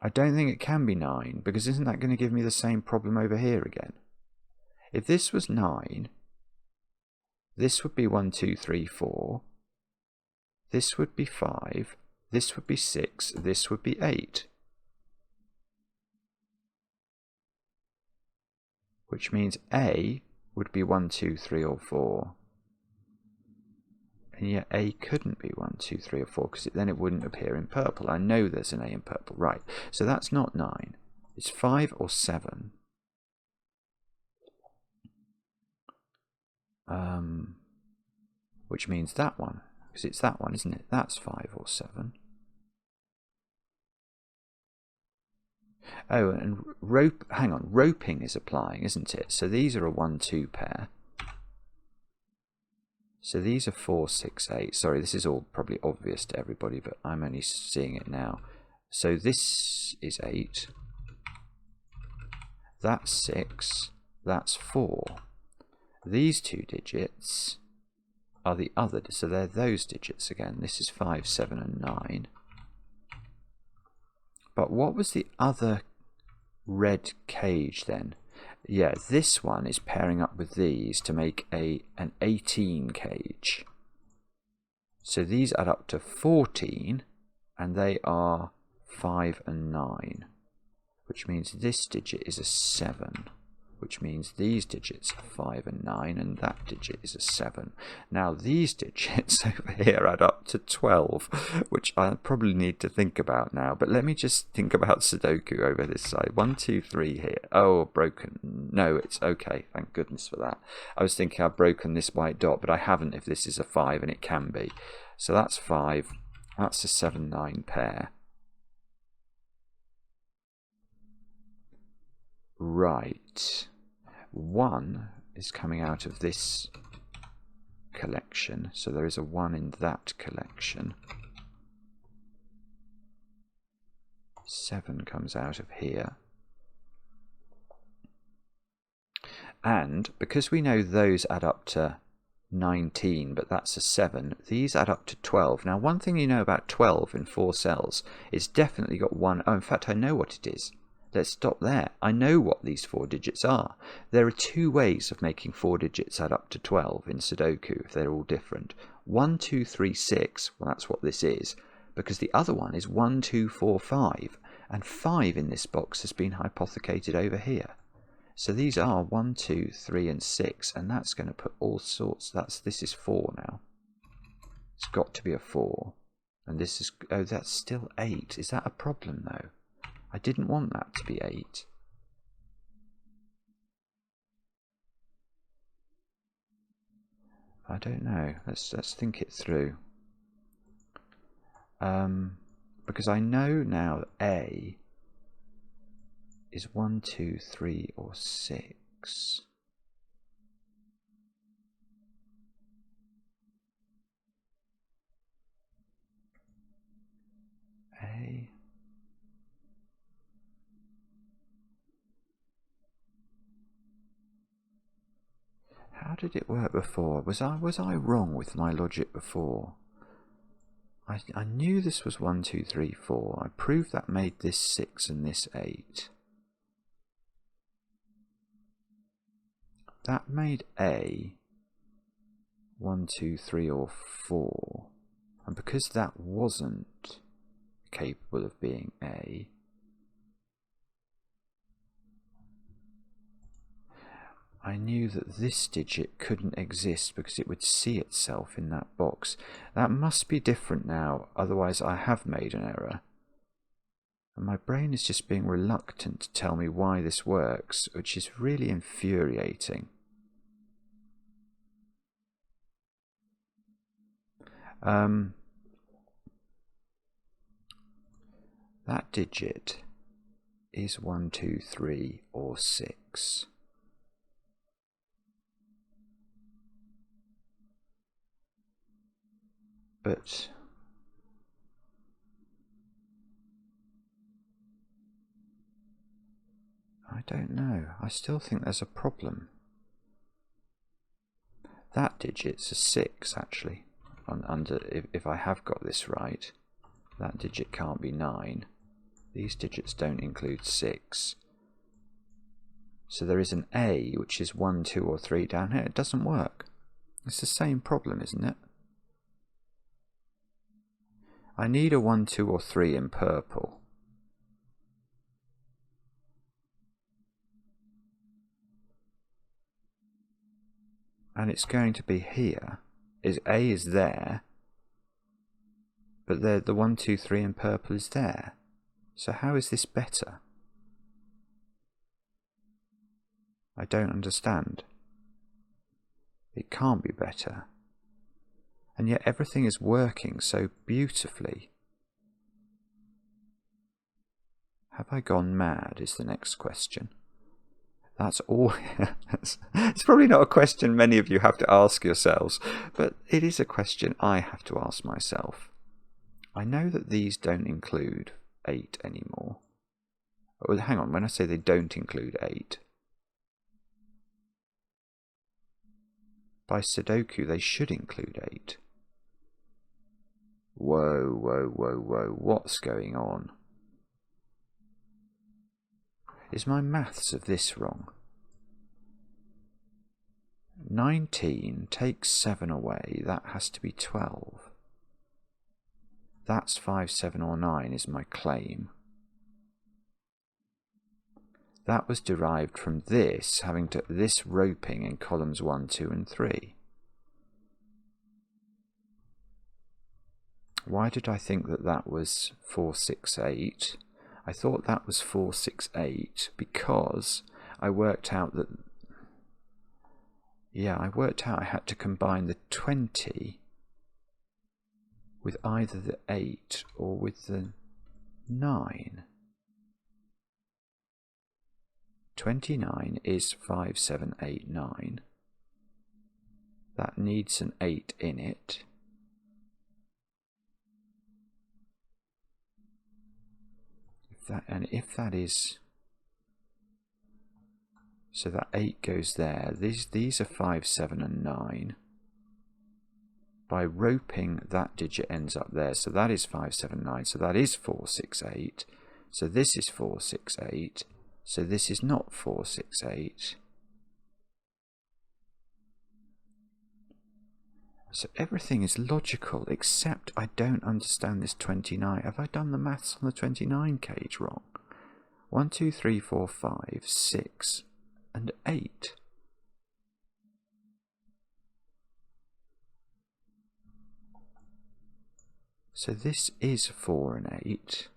I don't think it can be 9, because isn't that going to give me the same problem over here again? If this was 9... this would be 1, 2, 3, 4. This would be 5. This would be 6. This would be 8. Which means A would be 1, 2, 3 or 4. And yet A couldn't be 1, 2, 3 or 4, because then it wouldn't appear in purple. I know there's an A in purple. Right, so that's not 9. It's 5 or 7. Which means that one, because it's that one, isn't it? That's 5 or 7. Oh, and roping is applying, isn't it? So these are a 1, 2 pair. So these are 4, 6, 8. Sorry, this is all probably obvious to everybody, but I'm only seeing it now. So this is 8. That's 6. That's 4. These 2 digits are the other, so they're those digits again. This is 5, 7 and 9. But what was the other red cage then? Yeah, this one is pairing up with these to make an 18 cage. So these add up to 14, and they are 5 and 9, which means this digit is a 7. Which means these digits are 5 and 9, and that digit is a 7. Now these digits over here add up to 12, which I probably need to think about now. But let me just think about Sudoku over this side. 1, 2, 3 here. Oh, broken. No, it's okay. Thank goodness for that. I was thinking I've broken this white dot, but I haven't if this is a 5, and it can be. So that's 5. That's a 7, 9 pair. Right. 1 is coming out of this collection, so there is a 1 in that collection. 7 comes out of here. And because we know those add up to 19, but that's a 7, these add up to 12. Now, one thing you know about 12 in 4 cells, it's definitely got one. Oh, in fact, I know what it is. Let's stop there. I know what these 4 digits are. There are 2 ways of making 4 digits add up to 12 in Sudoku if they're all different. 1, 2, 3, 6, well, that's what this is, because the other one is 1, 2, 4, 5, and 5 in this box has been hypothecated over here. So these are 1, 2, 3, and 6, and that's going to put all sorts. This is 4 now. It's got to be a 4, and this is. Oh, that's still 8. Is that a problem though? I didn't want that to be 8. I don't know. Let's think it through. Because I know now that A is 1, 2, 3, or 6. A. How did it work before? Was I wrong with my logic before? I knew this was 1, 2, 3, 4. I proved that made this 6 and this 8. That made A 1, 2, 3, or 4. And because that wasn't capable of being A, I knew that this digit couldn't exist because it would see itself in that box. That must be different now, otherwise I have made an error. And my brain is just being reluctant to tell me why this works, which is really infuriating. That digit is 1, 2, 3, or 6. But I don't know. I still think there's a problem. That digit's a 6, actually. If I have got this right, that digit can't be 9. These digits don't include 6. So there is an A, which is 1, 2, or 3 down here. It doesn't work. It's the same problem, isn't it? I need a 1, 2, or 3 in purple. And it's going to be here. A is there, but the 1, 2, 3 in purple is there. So how is this better? I don't understand. It can't be better. And yet everything is working so beautifully. Have I gone mad is the next question. That's all. It's probably not a question many of you have to ask yourselves, but it is a question I have to ask myself. I know that these don't include 8 anymore. Oh, hang on, when I say they don't include 8, by Sudoku they should include 8. Whoa, whoa, whoa, whoa, what's going on? Is my maths of this wrong? 19 takes 7 away, that has to be 12. That's 5, 7, or 9 is my claim. That was derived from this, this roping in columns 1, 2, and 3. Why did I think that that was 4, 6, 8? I thought that was 4, 6, 8 because I worked out that... Yeah, I worked out I had to combine the 20 with either the 8 or with the 9. 29 is 5, 7, 8, 9. That needs an 8 in it. If that is So that 8 goes there. These are 5, 7 and 9. By roping, that digit ends up there. So that is 5, 7, 9. So that is 4, 6, 8. So this is 4, 6, 8. So this is not 4, 6, 8. So everything is logical, except I don't understand this 29. Have I done the maths on the 29 cage wrong? 1, 2, 3, 4, 5, 6 and 8. So this is 4 and 8.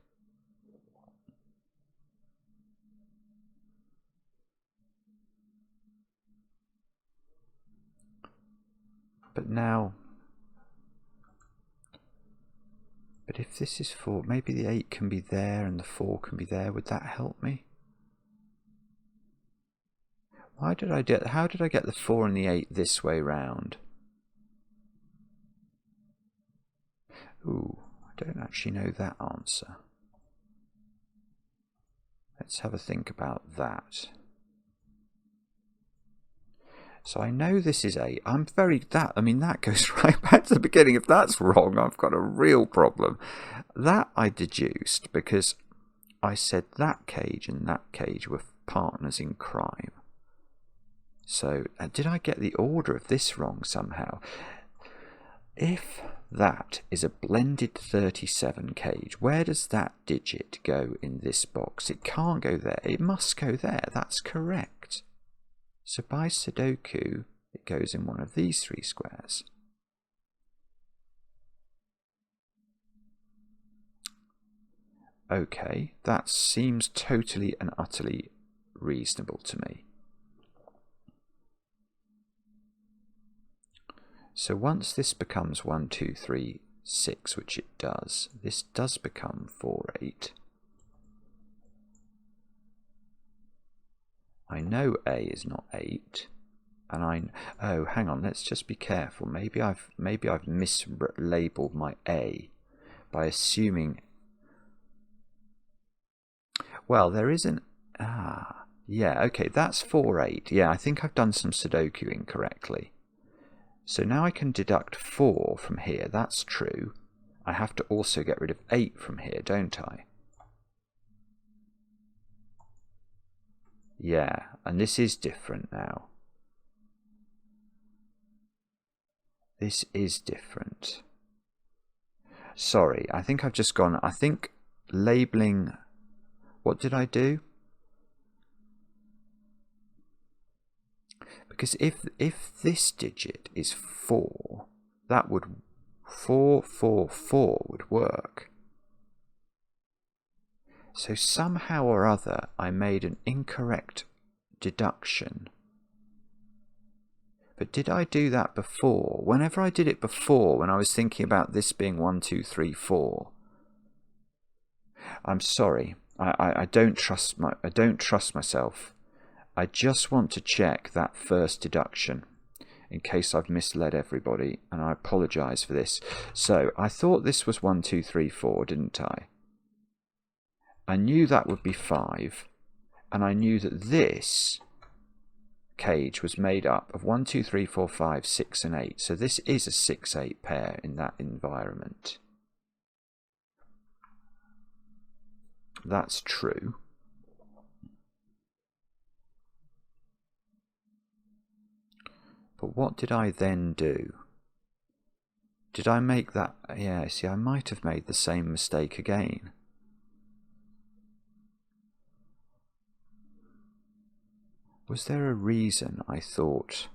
But now, but if this is 4, maybe the 8 can be there and the 4 can be there. Would that help me? How did I get the 4 and the 8 this way round? Ooh, I don't actually know that answer. Let's have a think about that. So I know this is 8. That goes right back to the beginning. If that's wrong, I've got a real problem. That I deduced because I said that cage and that cage were partners in crime. So did I get the order of this wrong somehow? If that is a blended 37 cage, where does that digit go in this box? It can't go there. It must go there. That's correct. So by Sudoku, it goes in one of these 3 squares. Okay, that seems totally and utterly reasonable to me. So once this becomes 1, 2, 3, 6, which it does, this does become 4, 8. I know A is not 8, and oh, hang on, let's just be careful. Maybe I've mislabeled my A by assuming. Well, there is an yeah, okay, that's 4, 8. Yeah, I think I've done some Sudoku incorrectly. So now I can deduct 4 from here. That's true. I have to also get rid of 8 from here, don't I? Yeah, and this is different now. This is different. Sorry, I think I've just gone. I think labeling. What did I do? Because if this digit is 4, that would 4, 4, 4 would work. So somehow or other I made an incorrect deduction. But did I do that before? Whenever I did it before, when I was thinking about this being 1, 2, 3, 4, I'm sorry. I don't trust myself. I just want to check that first deduction in case I've misled everybody, and I apologise for this. So I thought this was 1, 2, 3, 4, didn't I? I knew that would be 5, and I knew that this cage was made up of 1, 2, 3, 4, 5, 6 and 8. So this is a 6-8 pair in that environment. That's true. But what did I then do? Did I make that? Yeah, see, I might have made the same mistake again. Was there a reason I thought?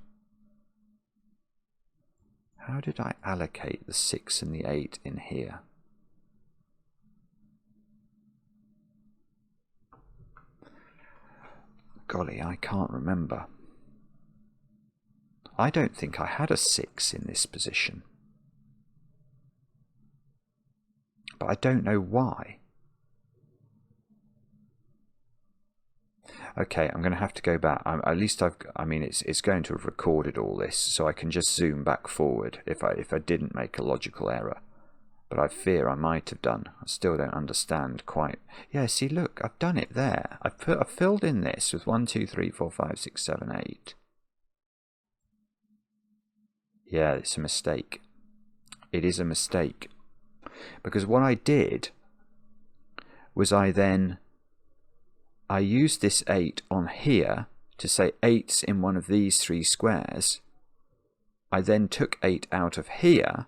How did I allocate the 6 and the 8 in here? Golly, I can't remember. I don't think I had a 6 in this position. But I don't know why. Okay, I'm going to have to go back. At least it's going to have recorded all this, so I can just zoom back forward if I didn't make a logical error. but I fear I might have done. I still don't understand quite. Yeah, see, look, I've done it there. I've filled in this with 1, 2, 3, 4, 5, 6, 7, 8. Yeah, it's a mistake. It is a mistake. Because what I did was I used this 8 on here to say 8's in one of these 3 squares. I then took 8 out of here,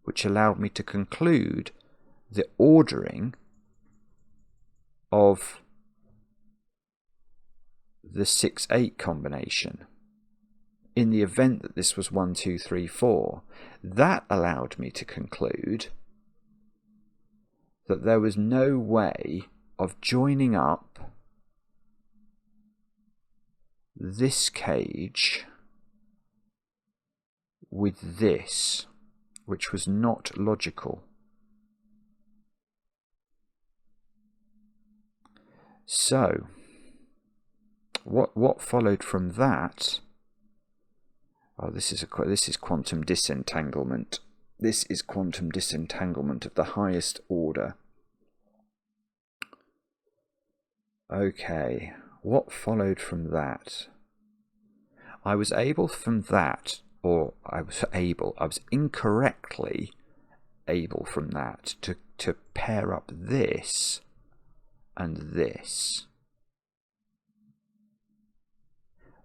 which allowed me to conclude the ordering of the 6-8 combination. In the event that this was 1, 2, 3, 4, that allowed me to conclude that there was no way of joining up this cage with this, which was not logical. So, what followed from that? Oh, this is quantum disentanglement. This is quantum disentanglement of the highest order. Okay, what followed from that? I was incorrectly able from that to pair up this and this.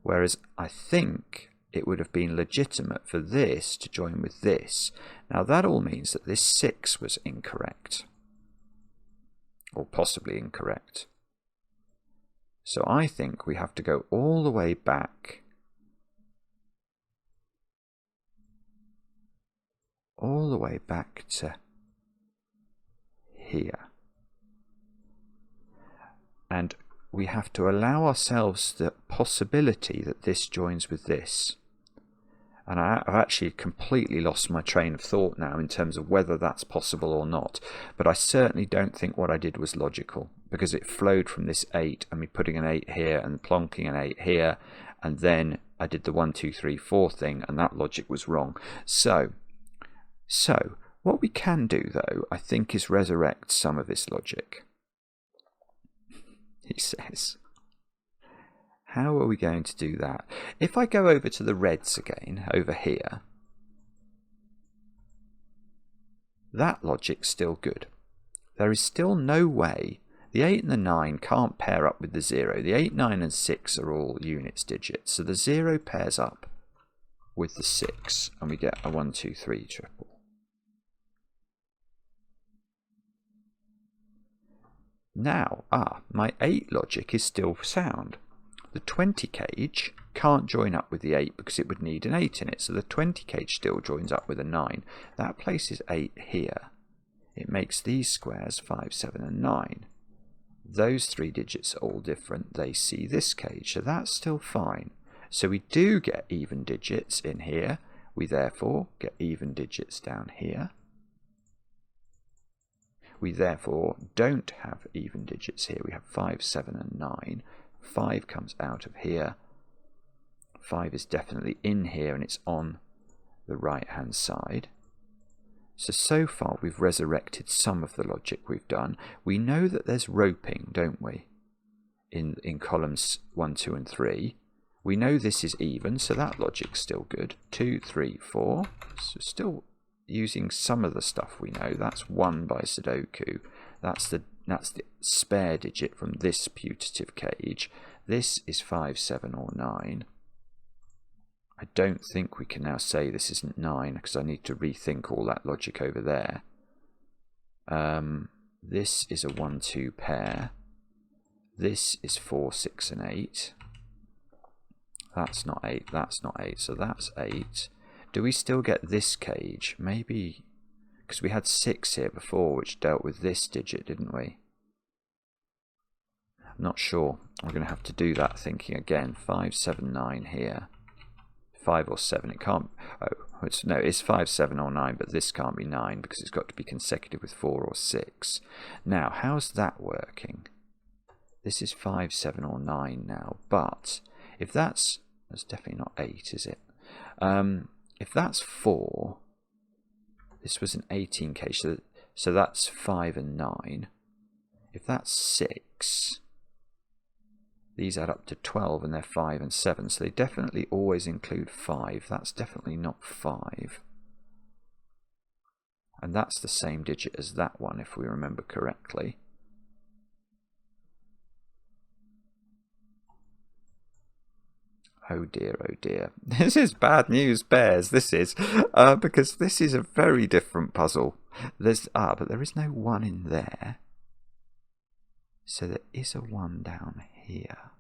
Whereas I think it would have been legitimate for this to join with this. Now that all means that this 6 was incorrect, or possibly incorrect. So I think we have to go all the way back, to here. And we have to allow ourselves the possibility that this joins with this. And I've actually completely lost my train of thought now in terms of whether that's possible or not. But I certainly don't think what I did was logical, because it flowed from this 8 and me putting an 8 here and plonking an 8 here, and then I did the 1, 2, 3, 4 thing, and that logic was wrong. So what we can do, though, I think, is resurrect some of this logic. He says, how are we going to do that? If I go over to the reds again, over here, that logic's still good. There is still no way. The 8 and the 9 can't pair up with the 0. The 8, 9 and 6 are all units digits. So the 0 pairs up with the 6 and we get a 1, 2, 3 triple. Now, my 8 logic is still sound. The 20 cage can't join up with the 8 because it would need an 8 in it. So the 20 cage still joins up with a 9. That places 8 here. It makes these squares 5, 7 and 9. Those 3 digits are all different. They see this cage, so that's still fine. So we do get even digits in here. We therefore get even digits down here. We therefore don't have even digits here. We have 5, 7 and 9. 5 comes out of here. 5 is definitely in here and it's on the right hand side. So far we've resurrected some of the logic we've done. We know that there's roping, don't we? In columns 1, 2 and 3. We know this is even, so that logic's still good. 2, 3, 4. So still using some of the stuff we know. That's 1 by Sudoku. That's the spare digit from this putative cage. This is 5, 7 or 9. I don't think we can now say this isn't 9 because I need to rethink all that logic over there. This is a 1, 2 pair. This is 4, 6 and 8. That's not 8, that's not 8, so that's 8. Do we still get this cage? Maybe, because we had 6 here before, which dealt with this digit, didn't we? I'm not sure. I'm going to have to do that thinking again. 5, 7, 9 here. 5 or 7. It can't. Oh, it's 5, 7 or 9, but this can't be 9 because it's got to be consecutive with 4 or 6. Now, how's that working? This is 5, 7 or 9 now, but if that's definitely not 8, is it? If that's 4, this was an 18 cage, so So that's 5 and 9. If that's 6, these add up to 12 and they're 5 and 7. So they definitely always include 5. That's definitely not 5. And that's the same digit as that one, if we remember correctly. Oh dear, oh dear. This is bad news, bears, this is. Because this is a very different puzzle. But there is no 1 in there. So there is a 1 down here.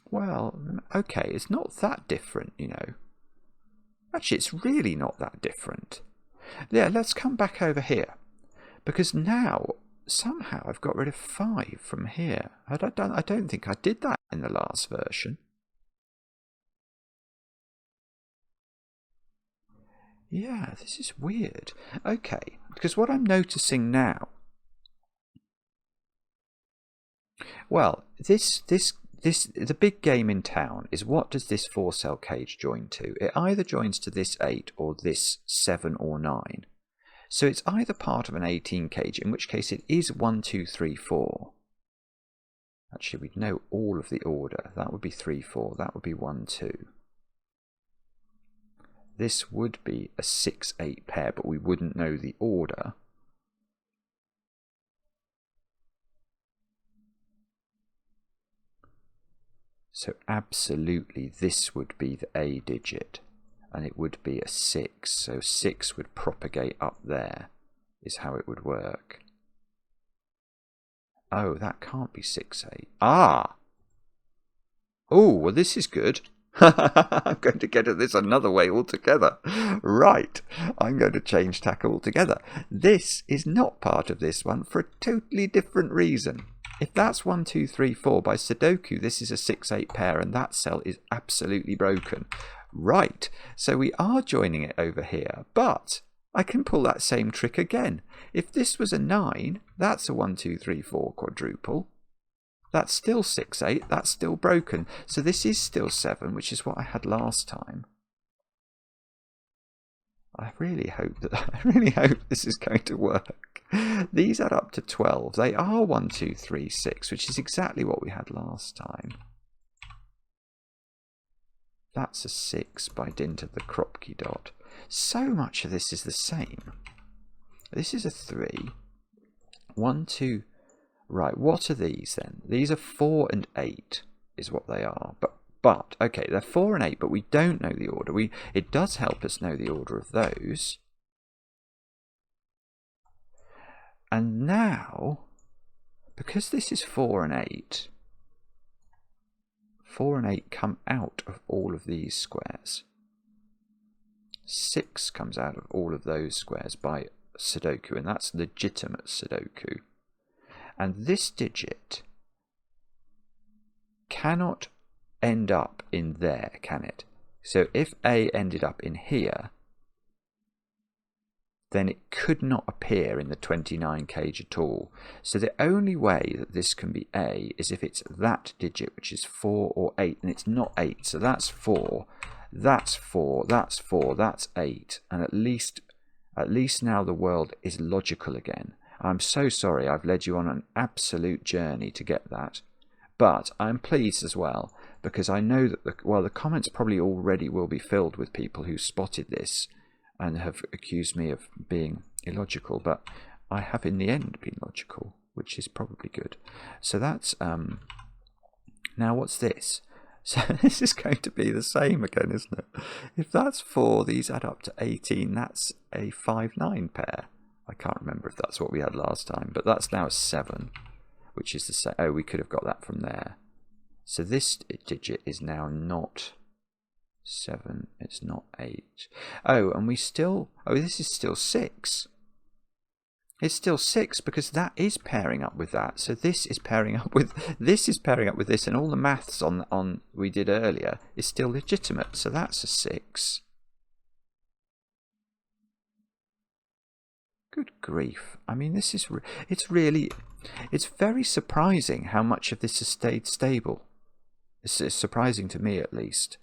Well, okay, it's not that different, you know. Actually, it's really not that different. Yeah, let's come back over here. Because now, somehow, I've got rid of 5 from here. I don't think I did that in the last version. Yeah, this is weird. Okay, because what I'm noticing now... Well, the big game in town is, what does this 4-cell cage join to? It either joins to this 8 or this 7 or 9. So it's either part of an 18 cage, in which case it is 1, 2, 3, 4. Actually, we'd know all of the order. That would be 3, 4. That would be 1, 2. This would be a 6, 8 pair, but we wouldn't know the order. So absolutely this would be the A digit, and it would be a 6. So 6 would propagate up there, is how it would work. Oh, that can't be 6, 8. Ah! Oh, well this is good. I'm going to get at this another way altogether. Right, I'm going to change tack altogether. This is not part of this one for a totally different reason. If that's 1, 2, 3, 4 by Sudoku, this is a 6, 8 pair, and that cell is absolutely broken. Right, so we are joining it over here, but I can pull that same trick again. If this was a 9, that's a 1, 2, 3, 4 quadruple. That's still 6, 8, that's still broken. So this is still 7, which is what I had last time. I really hope this is going to work. These add up to 12. They are 1, 2, 3, 6, which is exactly what we had last time. That's a 6 by dint of the Kropki dot. So much of this is the same. This is a 3. 1, 2... Right, what are these then? These are 4 and 8 is what they are. But okay, they're 4 and 8, but we don't know the order. It does help us know the order of those. And now, because this is 4 and 8, 4 and 8 come out of all of these squares. 6 comes out of all of those squares by Sudoku, and that's legitimate Sudoku. And this digit cannot end up in there, can it? So if A ended up in here, then it could not appear in the 29 cage at all. So the only way that this can be A is if it's that digit, which is 4 or 8, and it's not 8. So that's 4, that's 4, that's 4, that's 8, and at least now the world is logical again. I'm so sorry I've led you on an absolute journey to get that. But I'm pleased as well, because I know that the comments probably already will be filled with people who spotted this and have accused me of being illogical, but I have in the end been logical, which is probably good. So that's... now what's this? So this is going to be the same again, isn't it? If that's 4, these add up to 18, that's a 5-9 pair. I can't remember if that's what we had last time, but that's now a 7, which is the same. Oh, we could have got that from there. So this digit is now not 7, it's not 8. Oh, and we still... Oh, this is still 6. It's still 6 because that is pairing up with that. So this is pairing up with... This is pairing up with this, and all the maths on we did earlier is still legitimate. So that's a 6. Good grief. I mean, this is... It's very surprising how much of this has stayed stable. It's surprising to me, at least.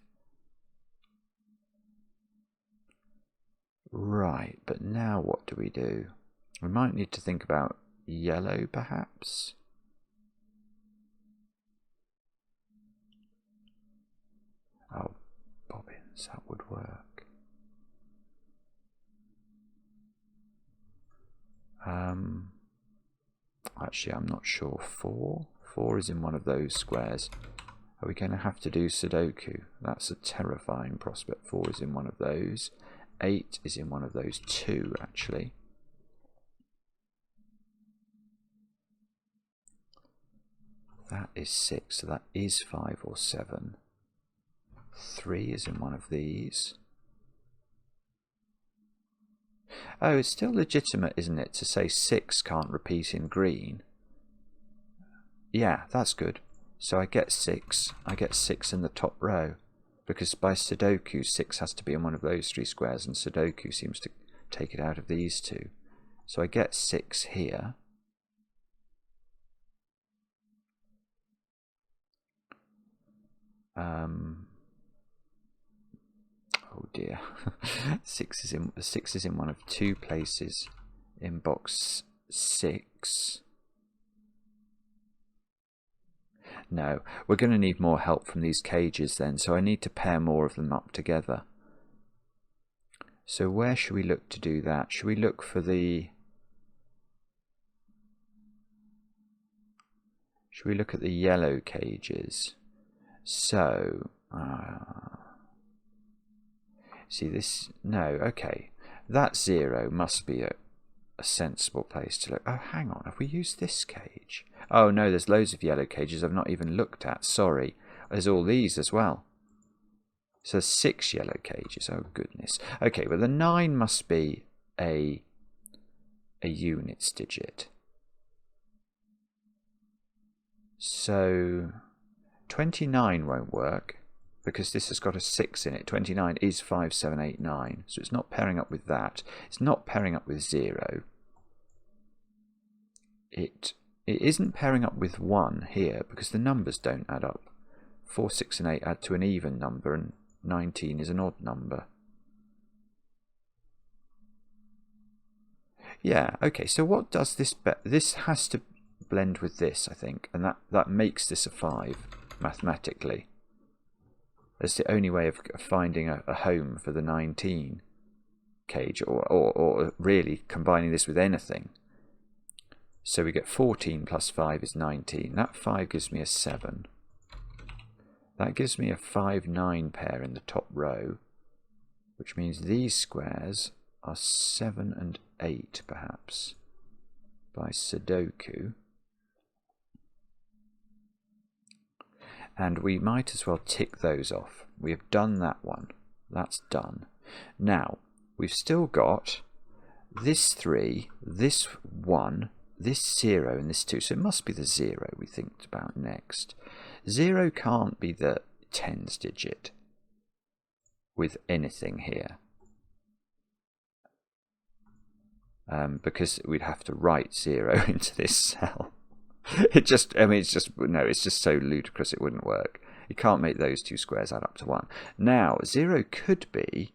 Right, but now what do we do? We might need to think about yellow, perhaps. Oh, bobbins, that would work. Actually, I'm not sure. 4? 4 is in one of those squares. Are we going to have to do Sudoku? That's a terrifying prospect. 4 is in one of those. 8 is in one of those 2, actually. That is 6, so that is 5 or 7. 3 is in one of these. Oh, it's still legitimate, isn't it, to say 6 can't repeat in green? Yeah, that's good. So I get 6. I get 6 in the top row. Because by Sudoku, 6 has to be in one of those 3 squares, and Sudoku seems to take it out of these 2. So I get 6 here. Oh dear. 6 is in one of 2 places in box 6. No, we're going to need more help from these cages then, so I need to pair more of them up together. So where should we look to do that? Should we look for the... Should we look at the yellow cages? So... see this? No, okay. That 0 must be a sensible place to look. Oh, hang on. Have we used this cage? Oh, no, there's loads of yellow cages I've not even looked at. Sorry. There's all these as well. So 6 yellow cages. Oh, goodness. Okay, well, the 9 must be a units digit. So 29 won't work, because this has got a 6 in it. 29 is 5, 7, 8, 9. So it's not pairing up with that. It's not pairing up with 0. It isn't pairing up with 1 here, because the numbers don't add up. 4, 6, and 8 add to an even number, and 19 is an odd number. Yeah, okay, so what does this... This has to blend with this, I think, and that makes this a 5, mathematically. That's the only way of finding a home for the 19 cage, or really combining this with anything. So we get 14 plus 5 is 19. That 5 gives me a 7. That gives me a 5-9 pair in the top row, which means these squares are 7 and 8, perhaps, by Sudoku. And we might as well tick those off. We have done that one. That's done. Now, we've still got this 3, this 1, this 0, and this 2. So it must be the 0 we think about next. 0 can't be the tens digit with anything here. Because we'd have to write 0 into this cell. It's just so ludicrous it wouldn't work. You can't make those 2 squares add up to 1. Now, 0 could be,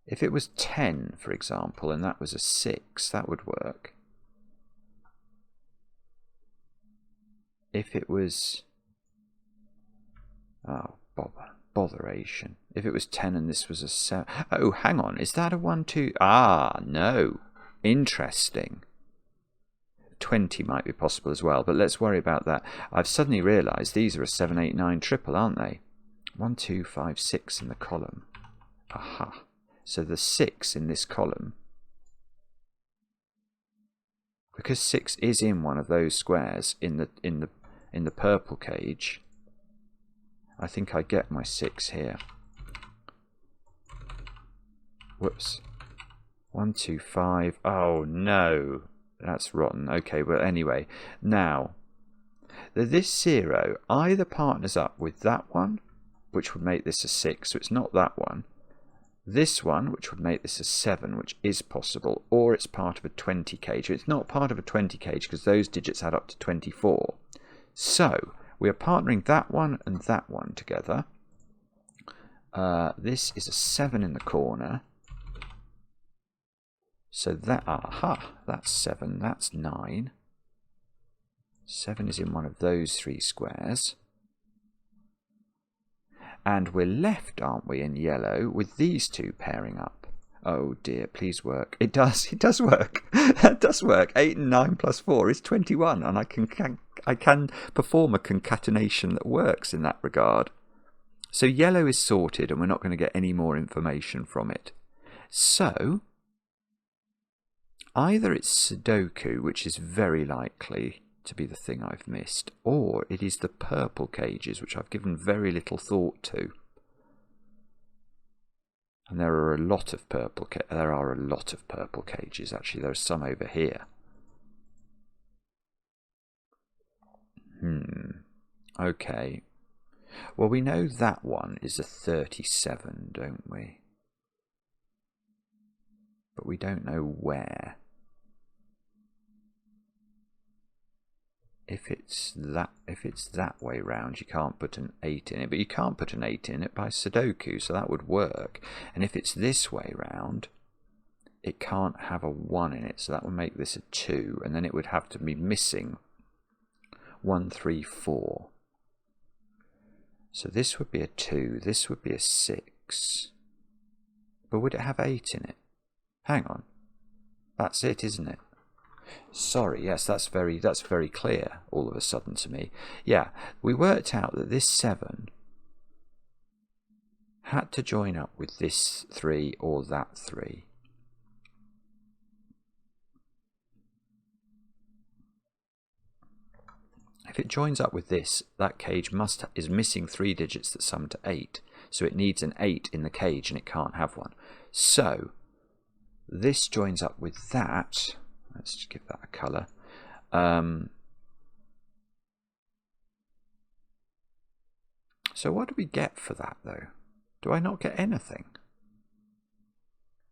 if it was 10, for example, and that was a 6, that would work. If it was, oh, botheration. If it was 10 and this was a 7, oh, hang on, is that a 1, 2? Ah, no, interesting. 20 might be possible as well, but let's worry about that. I've suddenly realised these are a 7, 8, 9 triple, aren't they? 1, 2, 5, 6 in the column. Aha. So the 6 in this column, because 6 is in one of those squares in the purple cage, I think I get my 6 here. Whoops. 1, 2, 5. Oh no. That's rotten. Okay, well, anyway. Now, this 0 either partners up with that one, which would make this a 6, so it's not that one. This one, which would make this a 7, which is possible, or it's part of a 20 cage. It's not part of a 20 cage because those digits add up to 24. So, we are partnering that one and that one together. This is a 7 in the corner. So that, aha, that's 7, that's 9. 7 is in one of those 3 squares. And we're left, aren't we, in yellow, with these 2 pairing up. Oh dear, please work. It does work. It does work. 8 and 9 plus 4 is 21, and I can perform a concatenation that works in that regard. So yellow is sorted, and we're not going to get any more information from it. So either it's Sudoku, which is very likely to be the thing I've missed, or it is the purple cages, which I've given very little thought to. And there are a lot of purple cages. Actually, there are some over here. Okay. Well, we know that one is a 37, don't we? But we don't know where. If it's that way round, you can't put an 8 in it, but you can't put an 8 in it by Sudoku, so that would work. And if it's this way round, it can't have a 1 in it, so that would make this a 2, and then it would have to be missing 1, 3, 4. So this would be a 2, this would be a 6. But would it have 8 in it? Hang on. That's it, isn't it? Sorry, yes, that's very clear all of a sudden to me. Yeah, we worked out that this 7 had to join up with this 3 or that 3. If it joins up with this, that cage is missing 3 digits that sum to 8. So it needs an 8 in the cage and it can't have one. So this joins up with that. Let's just give that a colour. So what do we get for that, though? Do I not get anything?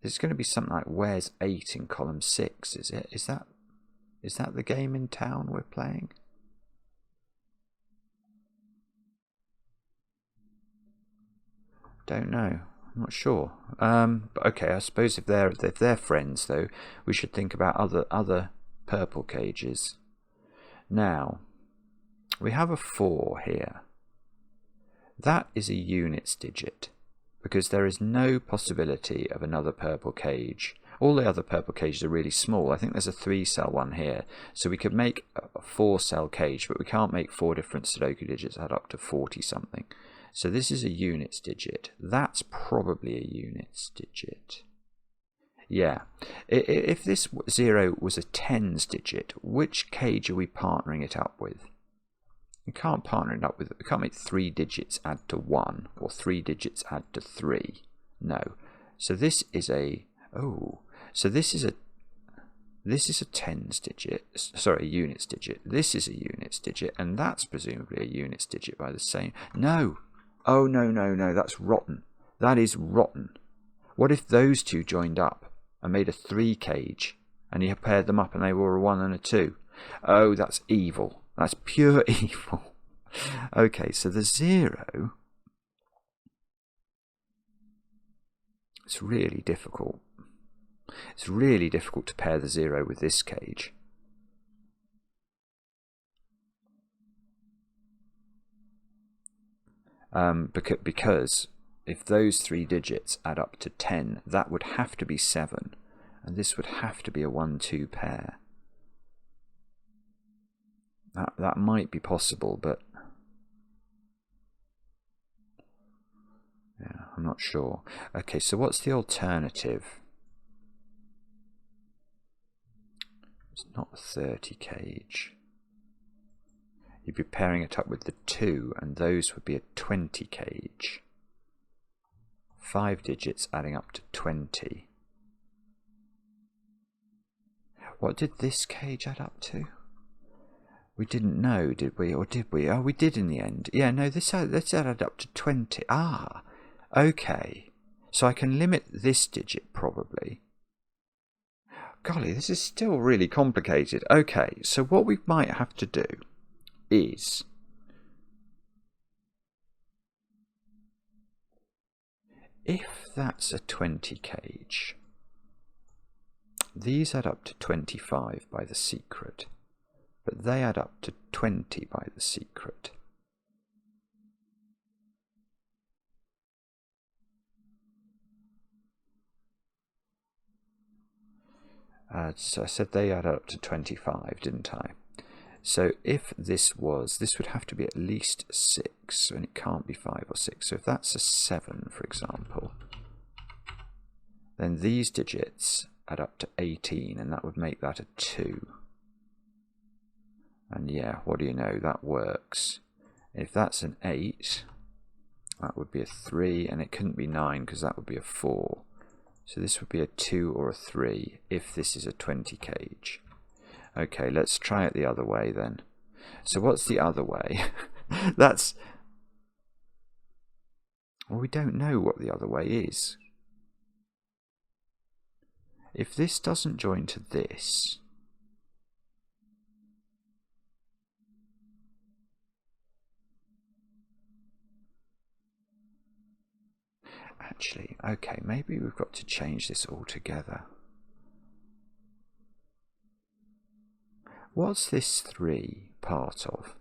It's going to be something like, where's 8 in column 6, is it? Is that the game in town we're playing? Don't know. I'm not sure. But okay, I suppose if they're friends, though, we should think about other purple cages. Now, we have a 4 here. That is a units digit, because there is no possibility of another purple cage. All the other purple cages are really small. I think there's a 3-cell one here, so we could make a 4-cell cage, but we can't make 4 different Sudoku digits add up to 40-something. So this is a units digit. That's probably a units digit. Yeah. If this 0 was a tens digit, which cage are we partnering it up with? You can't partner it up with, we can't make 3 digits add to 1 or 3 digits add to 3. No. So this is a, so this is a tens digit, sorry, a units digit. This is a units digit, and that's presumably a units digit by the same. No. Oh, no, that's rotten. That is rotten. What if those 2 joined up and made a 3 cage, and you paired them up and they were a 1 and a 2? Oh, that's evil. That's pure evil. Okay, so the 0, it's really difficult. It's really difficult to pair the 0 with this cage. Because if those 3 digits add up to 10, that would have to be 7, and this would have to be a 1-2 pair. That might be possible, but yeah, I'm not sure. Okay, so what's the alternative? It's not a 30 cage. You'd be pairing it up with the 2, and those would be a 20 cage. 5 digits adding up to 20. What did this cage add up to? We didn't know, did we? Or did we? Oh, we did in the end. Yeah, no, this added up to 20. Ah, okay. So I can limit this digit, probably. Golly, this is still really complicated. Okay, so what we might have to do is if that's a 20 cage, these add up to 25 by the secret, but they add up to 20 by the secret. So I said they add up to 25, didn't I? So if this would have to be at least 6, and it can't be 5 or 6. So if that's a 7, for example, then these digits add up to 18, and that would make that a 2. And yeah, what do you know, that works. If that's an 8, that would be a 3, and it couldn't be 9 because that would be a 4. So this would be a 2 or a 3 if this is a 20 cage. Okay, let's try it the other way then. So what's the other way? That's... well, we don't know what the other way is. If this doesn't join to this, actually, okay, maybe we've got to change this altogether. What's this 3 part of?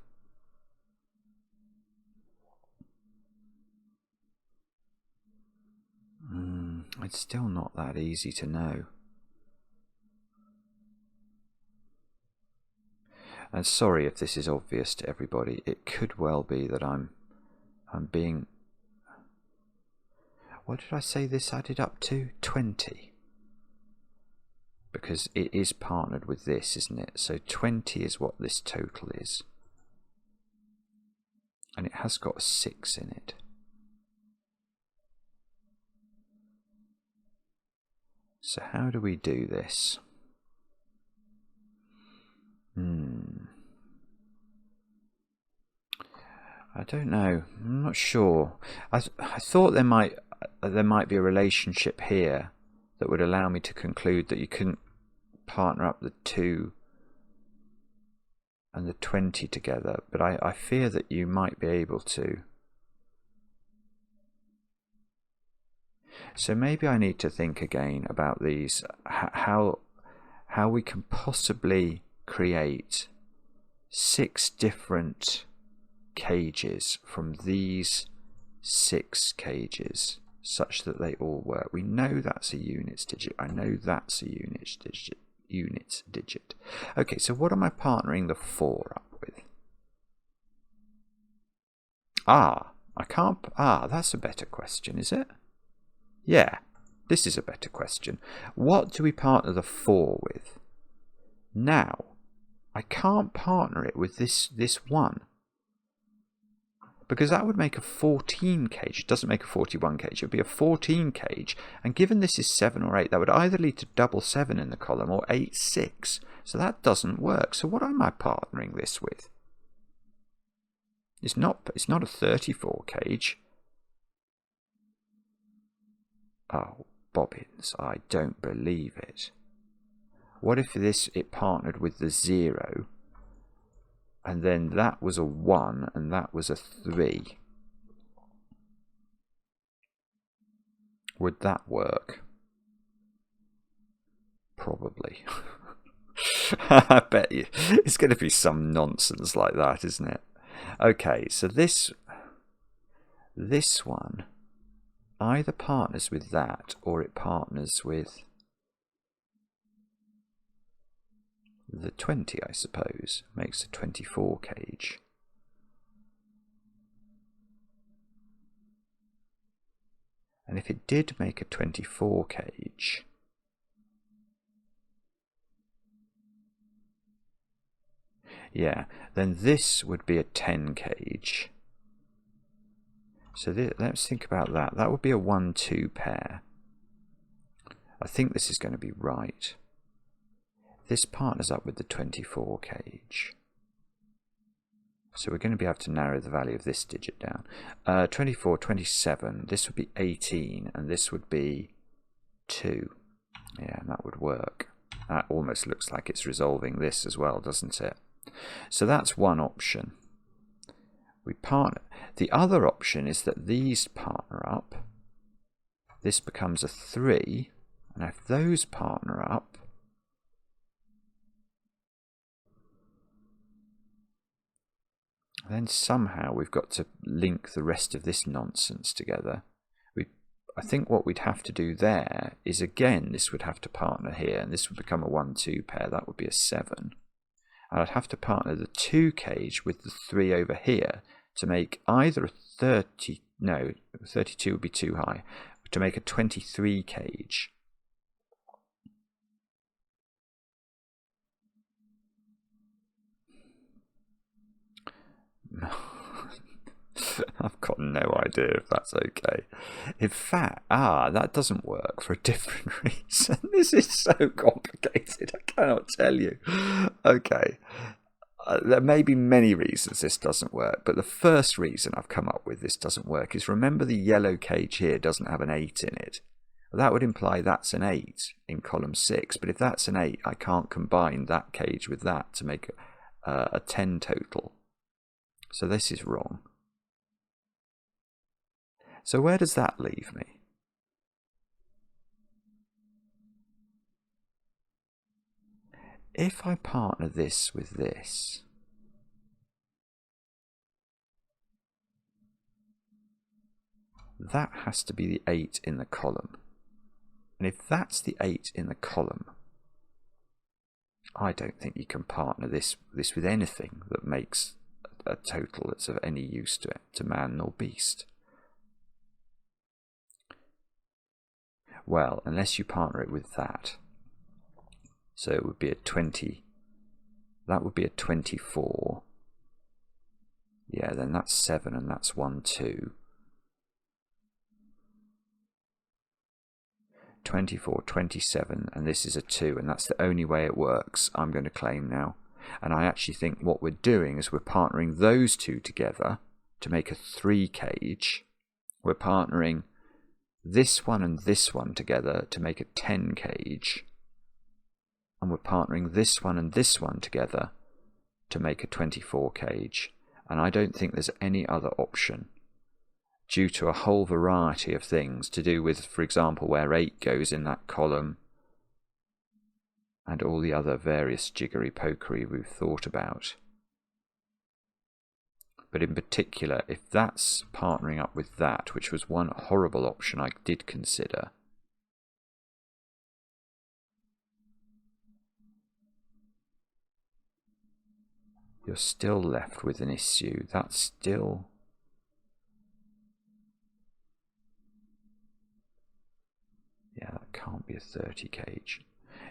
It's still not that easy to know. And sorry if this is obvious to everybody. It could well be that I'm being... what did I say this added up to? 20. Because it is partnered with this, isn't it? So 20 is what this total is. And it has got a 6 in it. So how do we do this? I don't know. I'm not sure. I thought there might be a relationship here that would allow me to conclude that you couldn't partner up the 2 and the 20 together, but I fear that you might be able to. So maybe I need to think again about these, how we can possibly create 6 different cages from these 6 cages such that they all work. We know that's a units digit. I know that's a units digit. Okay, so what am I partnering the 4 up with? I can't... that's a better question, is it? Yeah, this is a better question. What do we partner the 4 with? Now, I can't partner it with this 1. Because that would make a 14 cage. It doesn't make a 41 cage. It would be a 14 cage. And given this is 7 or 8, that would either lead to double 7 in the column or 8, 6. So that doesn't work. So what am I partnering this with? It's not a 34 cage. Oh, bobbins, I don't believe it. What if it partnered with the 0, and then that was a 1, and that was a 3? Would that work? Probably. I bet you. It's going to be some nonsense like that, isn't it? Okay, so this one either partners with that, or it partners with the 20, I suppose. Makes a 24 cage. And if it did make a 24 cage, yeah, then this would be a 10 cage. So let's think about that. That would be a 1-2 pair. I think this is going to be right. This partners up with the 24 cage. So we're going to be able to narrow the value of this digit down. 24, 27. This would be 18, and this would be 2. Yeah, and that would work. That almost looks like it's resolving this as well, doesn't it? So that's one option. We partner. The other option is that these partner up, this becomes a 3, and if those partner up, then somehow we've got to link the rest of this nonsense together. I think what we'd have to do there is, again, this would have to partner here, and this would become a 1-2 pair. That would be a 7. And I'd have to partner the 2 cage with the 3 over here to make either a 30, no, 32 would be too high, to make a 23 cage. I've got no idea if that's okay. In fact, that doesn't work for a different reason. This is so complicated, I cannot tell you. Okay, there may be many reasons this doesn't work, but the first reason I've come up with this doesn't work is, remember the yellow cage here doesn't have an 8 in it. Well, that would imply that's an 8 in column 6, but if that's an 8, I can't combine that cage with that to make a 10 total. So this is wrong. So where does that leave me? If I partner this with this, that has to be the 8 in the column. And if that's the 8 in the column, I don't think you can partner this with anything that makes a total that's of any use to it, to man nor beast. Well, unless you partner it with that. So it would be a 20. That would be a 24. Yeah, then that's 7 and that's 1, 2. 24, 27, and this is a 2, and that's the only way it works, I'm going to claim now. And I actually think what we're doing is we're partnering those two together to make a 3 cage. We're partnering this one and this one together to make a 10 cage. And we're partnering this one and this one together to make a 24 cage. And I don't think there's any other option, due to a whole variety of things to do with, for example, where 8 goes in that column and all the other various jiggery-pokery we've thought about. But in particular, if that's partnering up with that, which was one horrible option I did consider, you're still left with an issue. That's still... yeah, that can't be a 30 cage.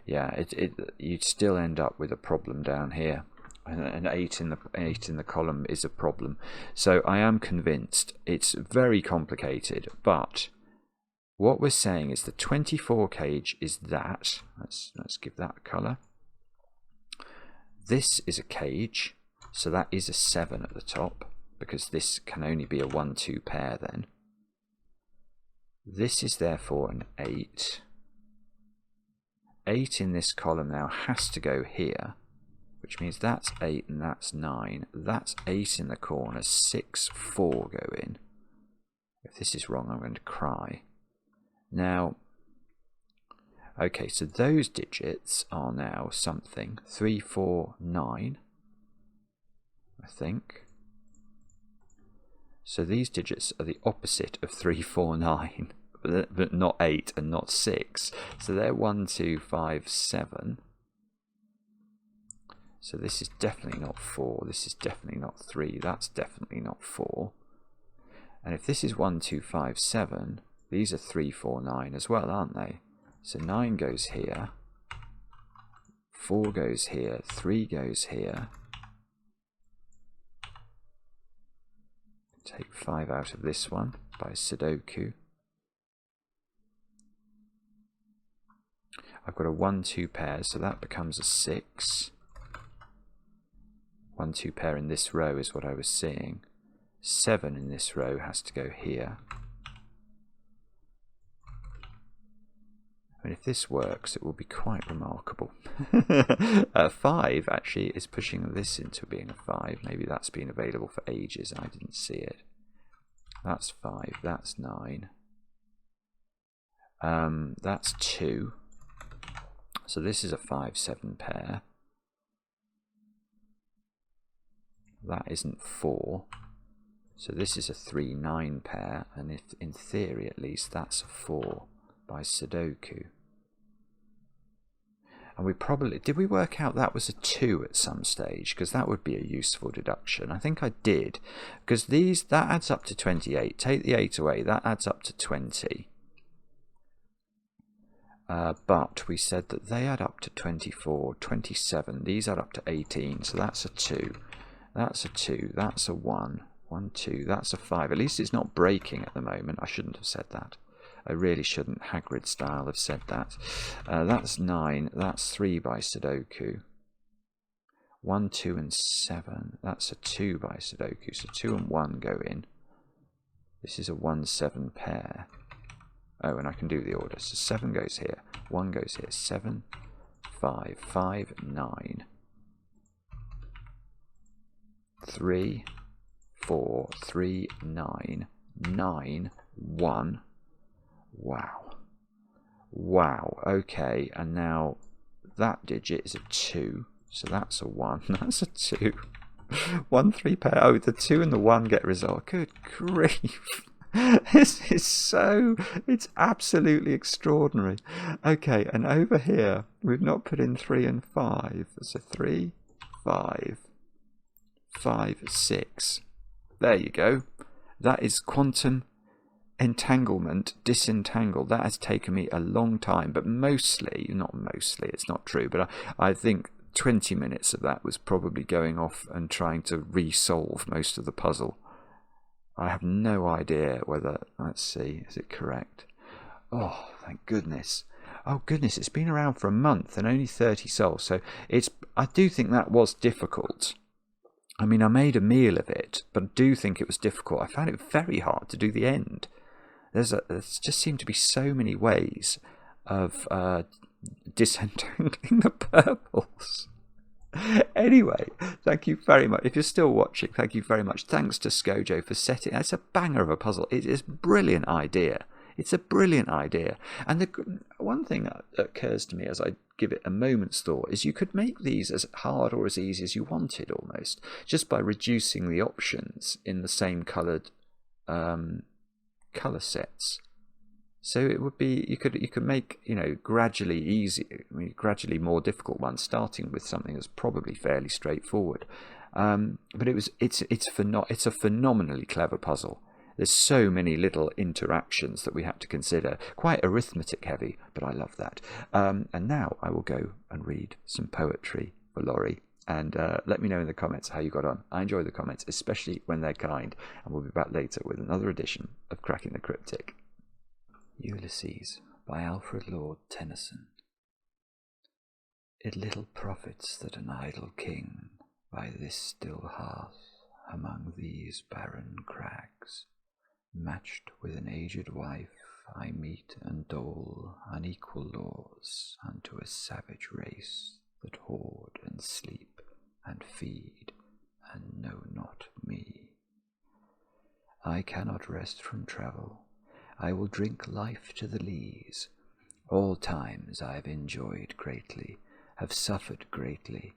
Yeah, you'd still end up with a problem down here. An 8 in the column is a problem. So I am convinced it's very complicated, but what we're saying is the 24 cage is that. Let's give that a colour. This is a cage, so that is a 7 at the top, because this can only be a 1-2 pair then. This is therefore an 8. 8 in this column now has to go here, which means that's 8 and that's 9. That's 8 in the corner. 6, 4 go in. If this is wrong, I'm going to cry. Now, okay, so those digits are now something. 3, 4, 9, I think. So these digits are the opposite of 3, 4, 9, but not 8 and not 6. So they're 1, 2, 5, 7. So this is definitely not 4. This is definitely not 3. That's definitely not 4. And if this is 1, 2, 5, 7, these are 3, 4, 9 as well, aren't they? So 9 goes here. 4 goes here. 3 goes here. Take 5 out of this one by Sudoku. I've got a 1-2 pair, so that becomes a 6. 1-2 pair in this row is what I was seeing. 7 in this row has to go here. I mean, if this works, it will be quite remarkable. 5 actually is pushing this into being a 5. Maybe that's been available for ages. I didn't see it. That's 5. That's 9. That's 2. So this is a 5-7 pair. That isn't 4. So this is a 3-9 pair, and if, in theory at least, that's a 4 by Sudoku. And we probably, did we work out that was a 2 at some stage? Because that would be a useful deduction. I think I did, because these, that adds up to 28. Take the 8 away, that adds up to 20. But we said that they add up to 24, 27. These add up to 18, so that's a 2. That's a 2. That's a 1. 1, 2. That's a 5. At least it's not breaking at the moment. I shouldn't have said that. I really shouldn't, Hagrid style, have said that. That's 9. That's 3 by Sudoku. 1, 2, and 7. That's a 2 by Sudoku. So 2 and 1 go in. This is a 1-7 pair. Oh, and I can do the order. So 7 goes here. 1 goes here. 7, 5, 5, 9. 3, 4, 3, 9, 9, 1. Wow. Wow. Okay, and now that digit is a 2. So that's a 1. That's a 2. 1, 3 pair. Oh, the 2 and the 1 get resolved. Good grief. This is so, it's absolutely extraordinary. Okay, and over here, we've not put in 3 and 5. So 3, 5, 5, 6. There you go. That is Quantum Entanglement, disentangled. That has taken me a long time, but mostly, not mostly, it's not true, but I think 20 minutes of that was probably going off and trying to resolve most of the puzzle. I have no idea whether, let's see, is it correct? Oh, thank goodness. Oh goodness, it's been around for a month and only 30 solves, so it's, I do think that was difficult. I mean, I made a meal of it, but I do think it was difficult. I found it very hard to do the end. There just seemed to be so many ways of disentangling the purples. Anyway, thank you very much. If you're still watching, thank you very much. Thanks to Scojo for setting. It's a banger of a puzzle. It is a brilliant idea. It's a brilliant idea. And the one thing that occurs to me as I give it a moment's thought is you could make these as hard or as easy as you wanted almost, just by reducing the options in the same coloured colour sets. So it would be, you could make, you know, gradually gradually more difficult ones, starting with something that's probably fairly straightforward. But it's a phenomenally clever puzzle. There's so many little interactions that we have to consider, quite arithmetic heavy, but I love that. And now I will go and read some poetry for Laurie. And let me know in the comments how you got on. I enjoy the comments, especially when they're kind. And we'll be back later with another edition of Cracking the Cryptic. Ulysses by Alfred Lord Tennyson. It little profits that an idle king by this still hearth among these barren crags, matched with an aged wife, I meet and dole unequal laws unto a savage race that hoard and sleep and feed and know not me. I cannot rest from travel. I will drink life to the lees. All times I have enjoyed greatly, have suffered greatly,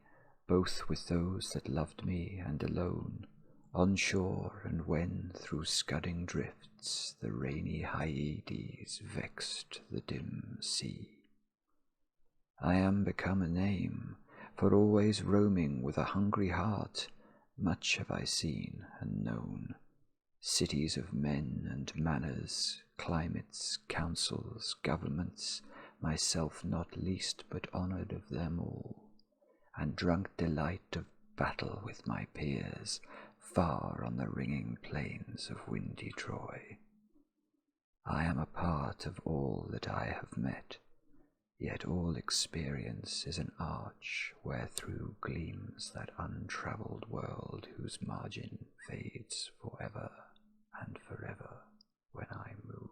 both with those that loved me and alone, on shore and when through scudding drifts the rainy Hyades vexed the dim sea. I am become a name, for always roaming with a hungry heart, much have I seen and known, cities of men and manners, climates, councils, governments, myself not least but honoured of them all, and drunk delight of battle with my peers, far on the ringing plains of windy Troy. I am a part of all that I have met, yet all experience is an arch wherethrough gleams that untravelled world whose margin fades forever and forever when I move.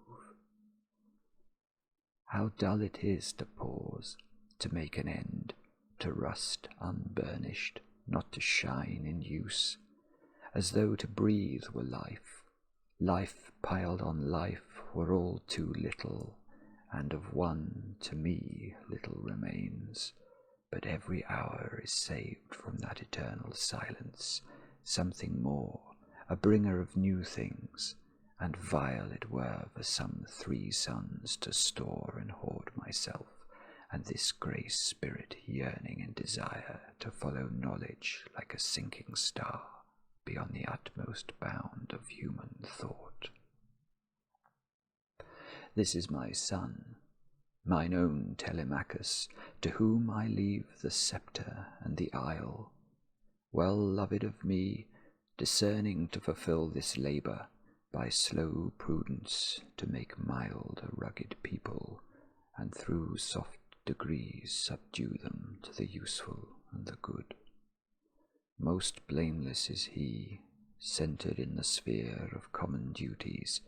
How dull it is to pause, to make an end, to rust unburnished, not to shine in use, as though to breathe were life, life piled on life were all too little, and of one to me little remains, but every hour is saved from that eternal silence, something more, a bringer of new things, and vile it were for some 3 suns to store and hoard myself, and this grey spirit yearning in desire to follow knowledge like a sinking star beyond the utmost bound of human thought. This is my son, mine own Telemachus, to whom I leave the sceptre and the isle, well loved of me, discerning to fulfil this labour, by slow prudence to make mild a rugged people, and through soft degrees subdue them to the useful and the good. Most blameless is he, centred in the sphere of common duties,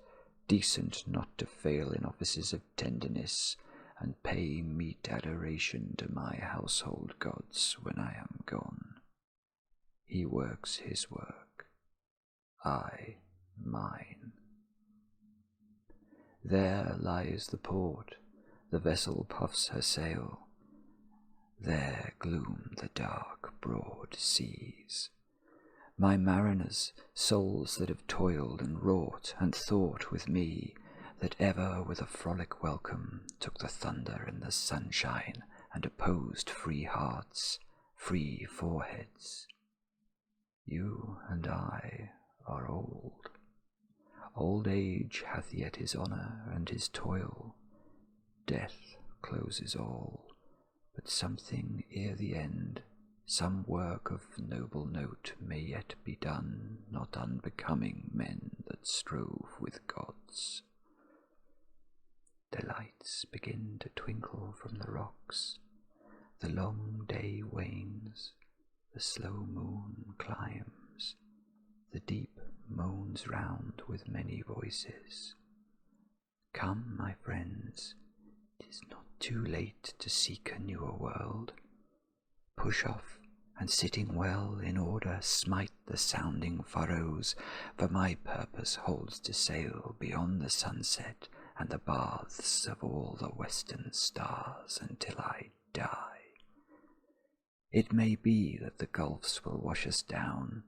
decent not to fail in offices of tenderness, and pay meet adoration to my household gods when I am gone. He works his work, I mine. There lies the port, the vessel puffs her sail, there gloom the dark broad seas. My mariners, souls that have toiled and wrought and thought with me, that ever with a frolic welcome took the thunder and the sunshine, and opposed free hearts, free foreheads. You and I are old. Old age hath yet his honour and his toil. Death closes all, but something ere the end, some work of noble note may yet be done, not unbecoming men that strove with gods. The lights begin to twinkle from the rocks, the long day wanes, the slow moon climbs, the deep moans round with many voices. Come, my friends, 'tis not too late to seek a newer world. Push off, and sitting well in order smite the sounding furrows, for my purpose holds to sail beyond the sunset and the baths of all the western stars until I die. It may be that the gulfs will wash us down.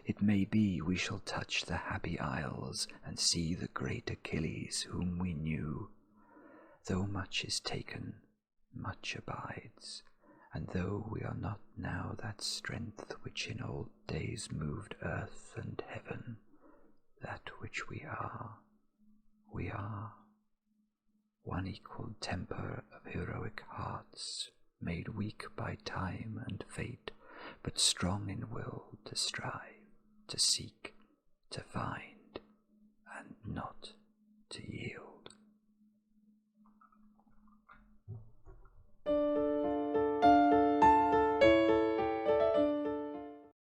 It may be we shall touch the happy isles and see the great Achilles whom we knew. Though much is taken, much abides, and though we are not now that strength which in old days moved earth and heaven, that which we are, one equal temper of heroic hearts, made weak by time and fate, but strong in will to strive, to seek, to find.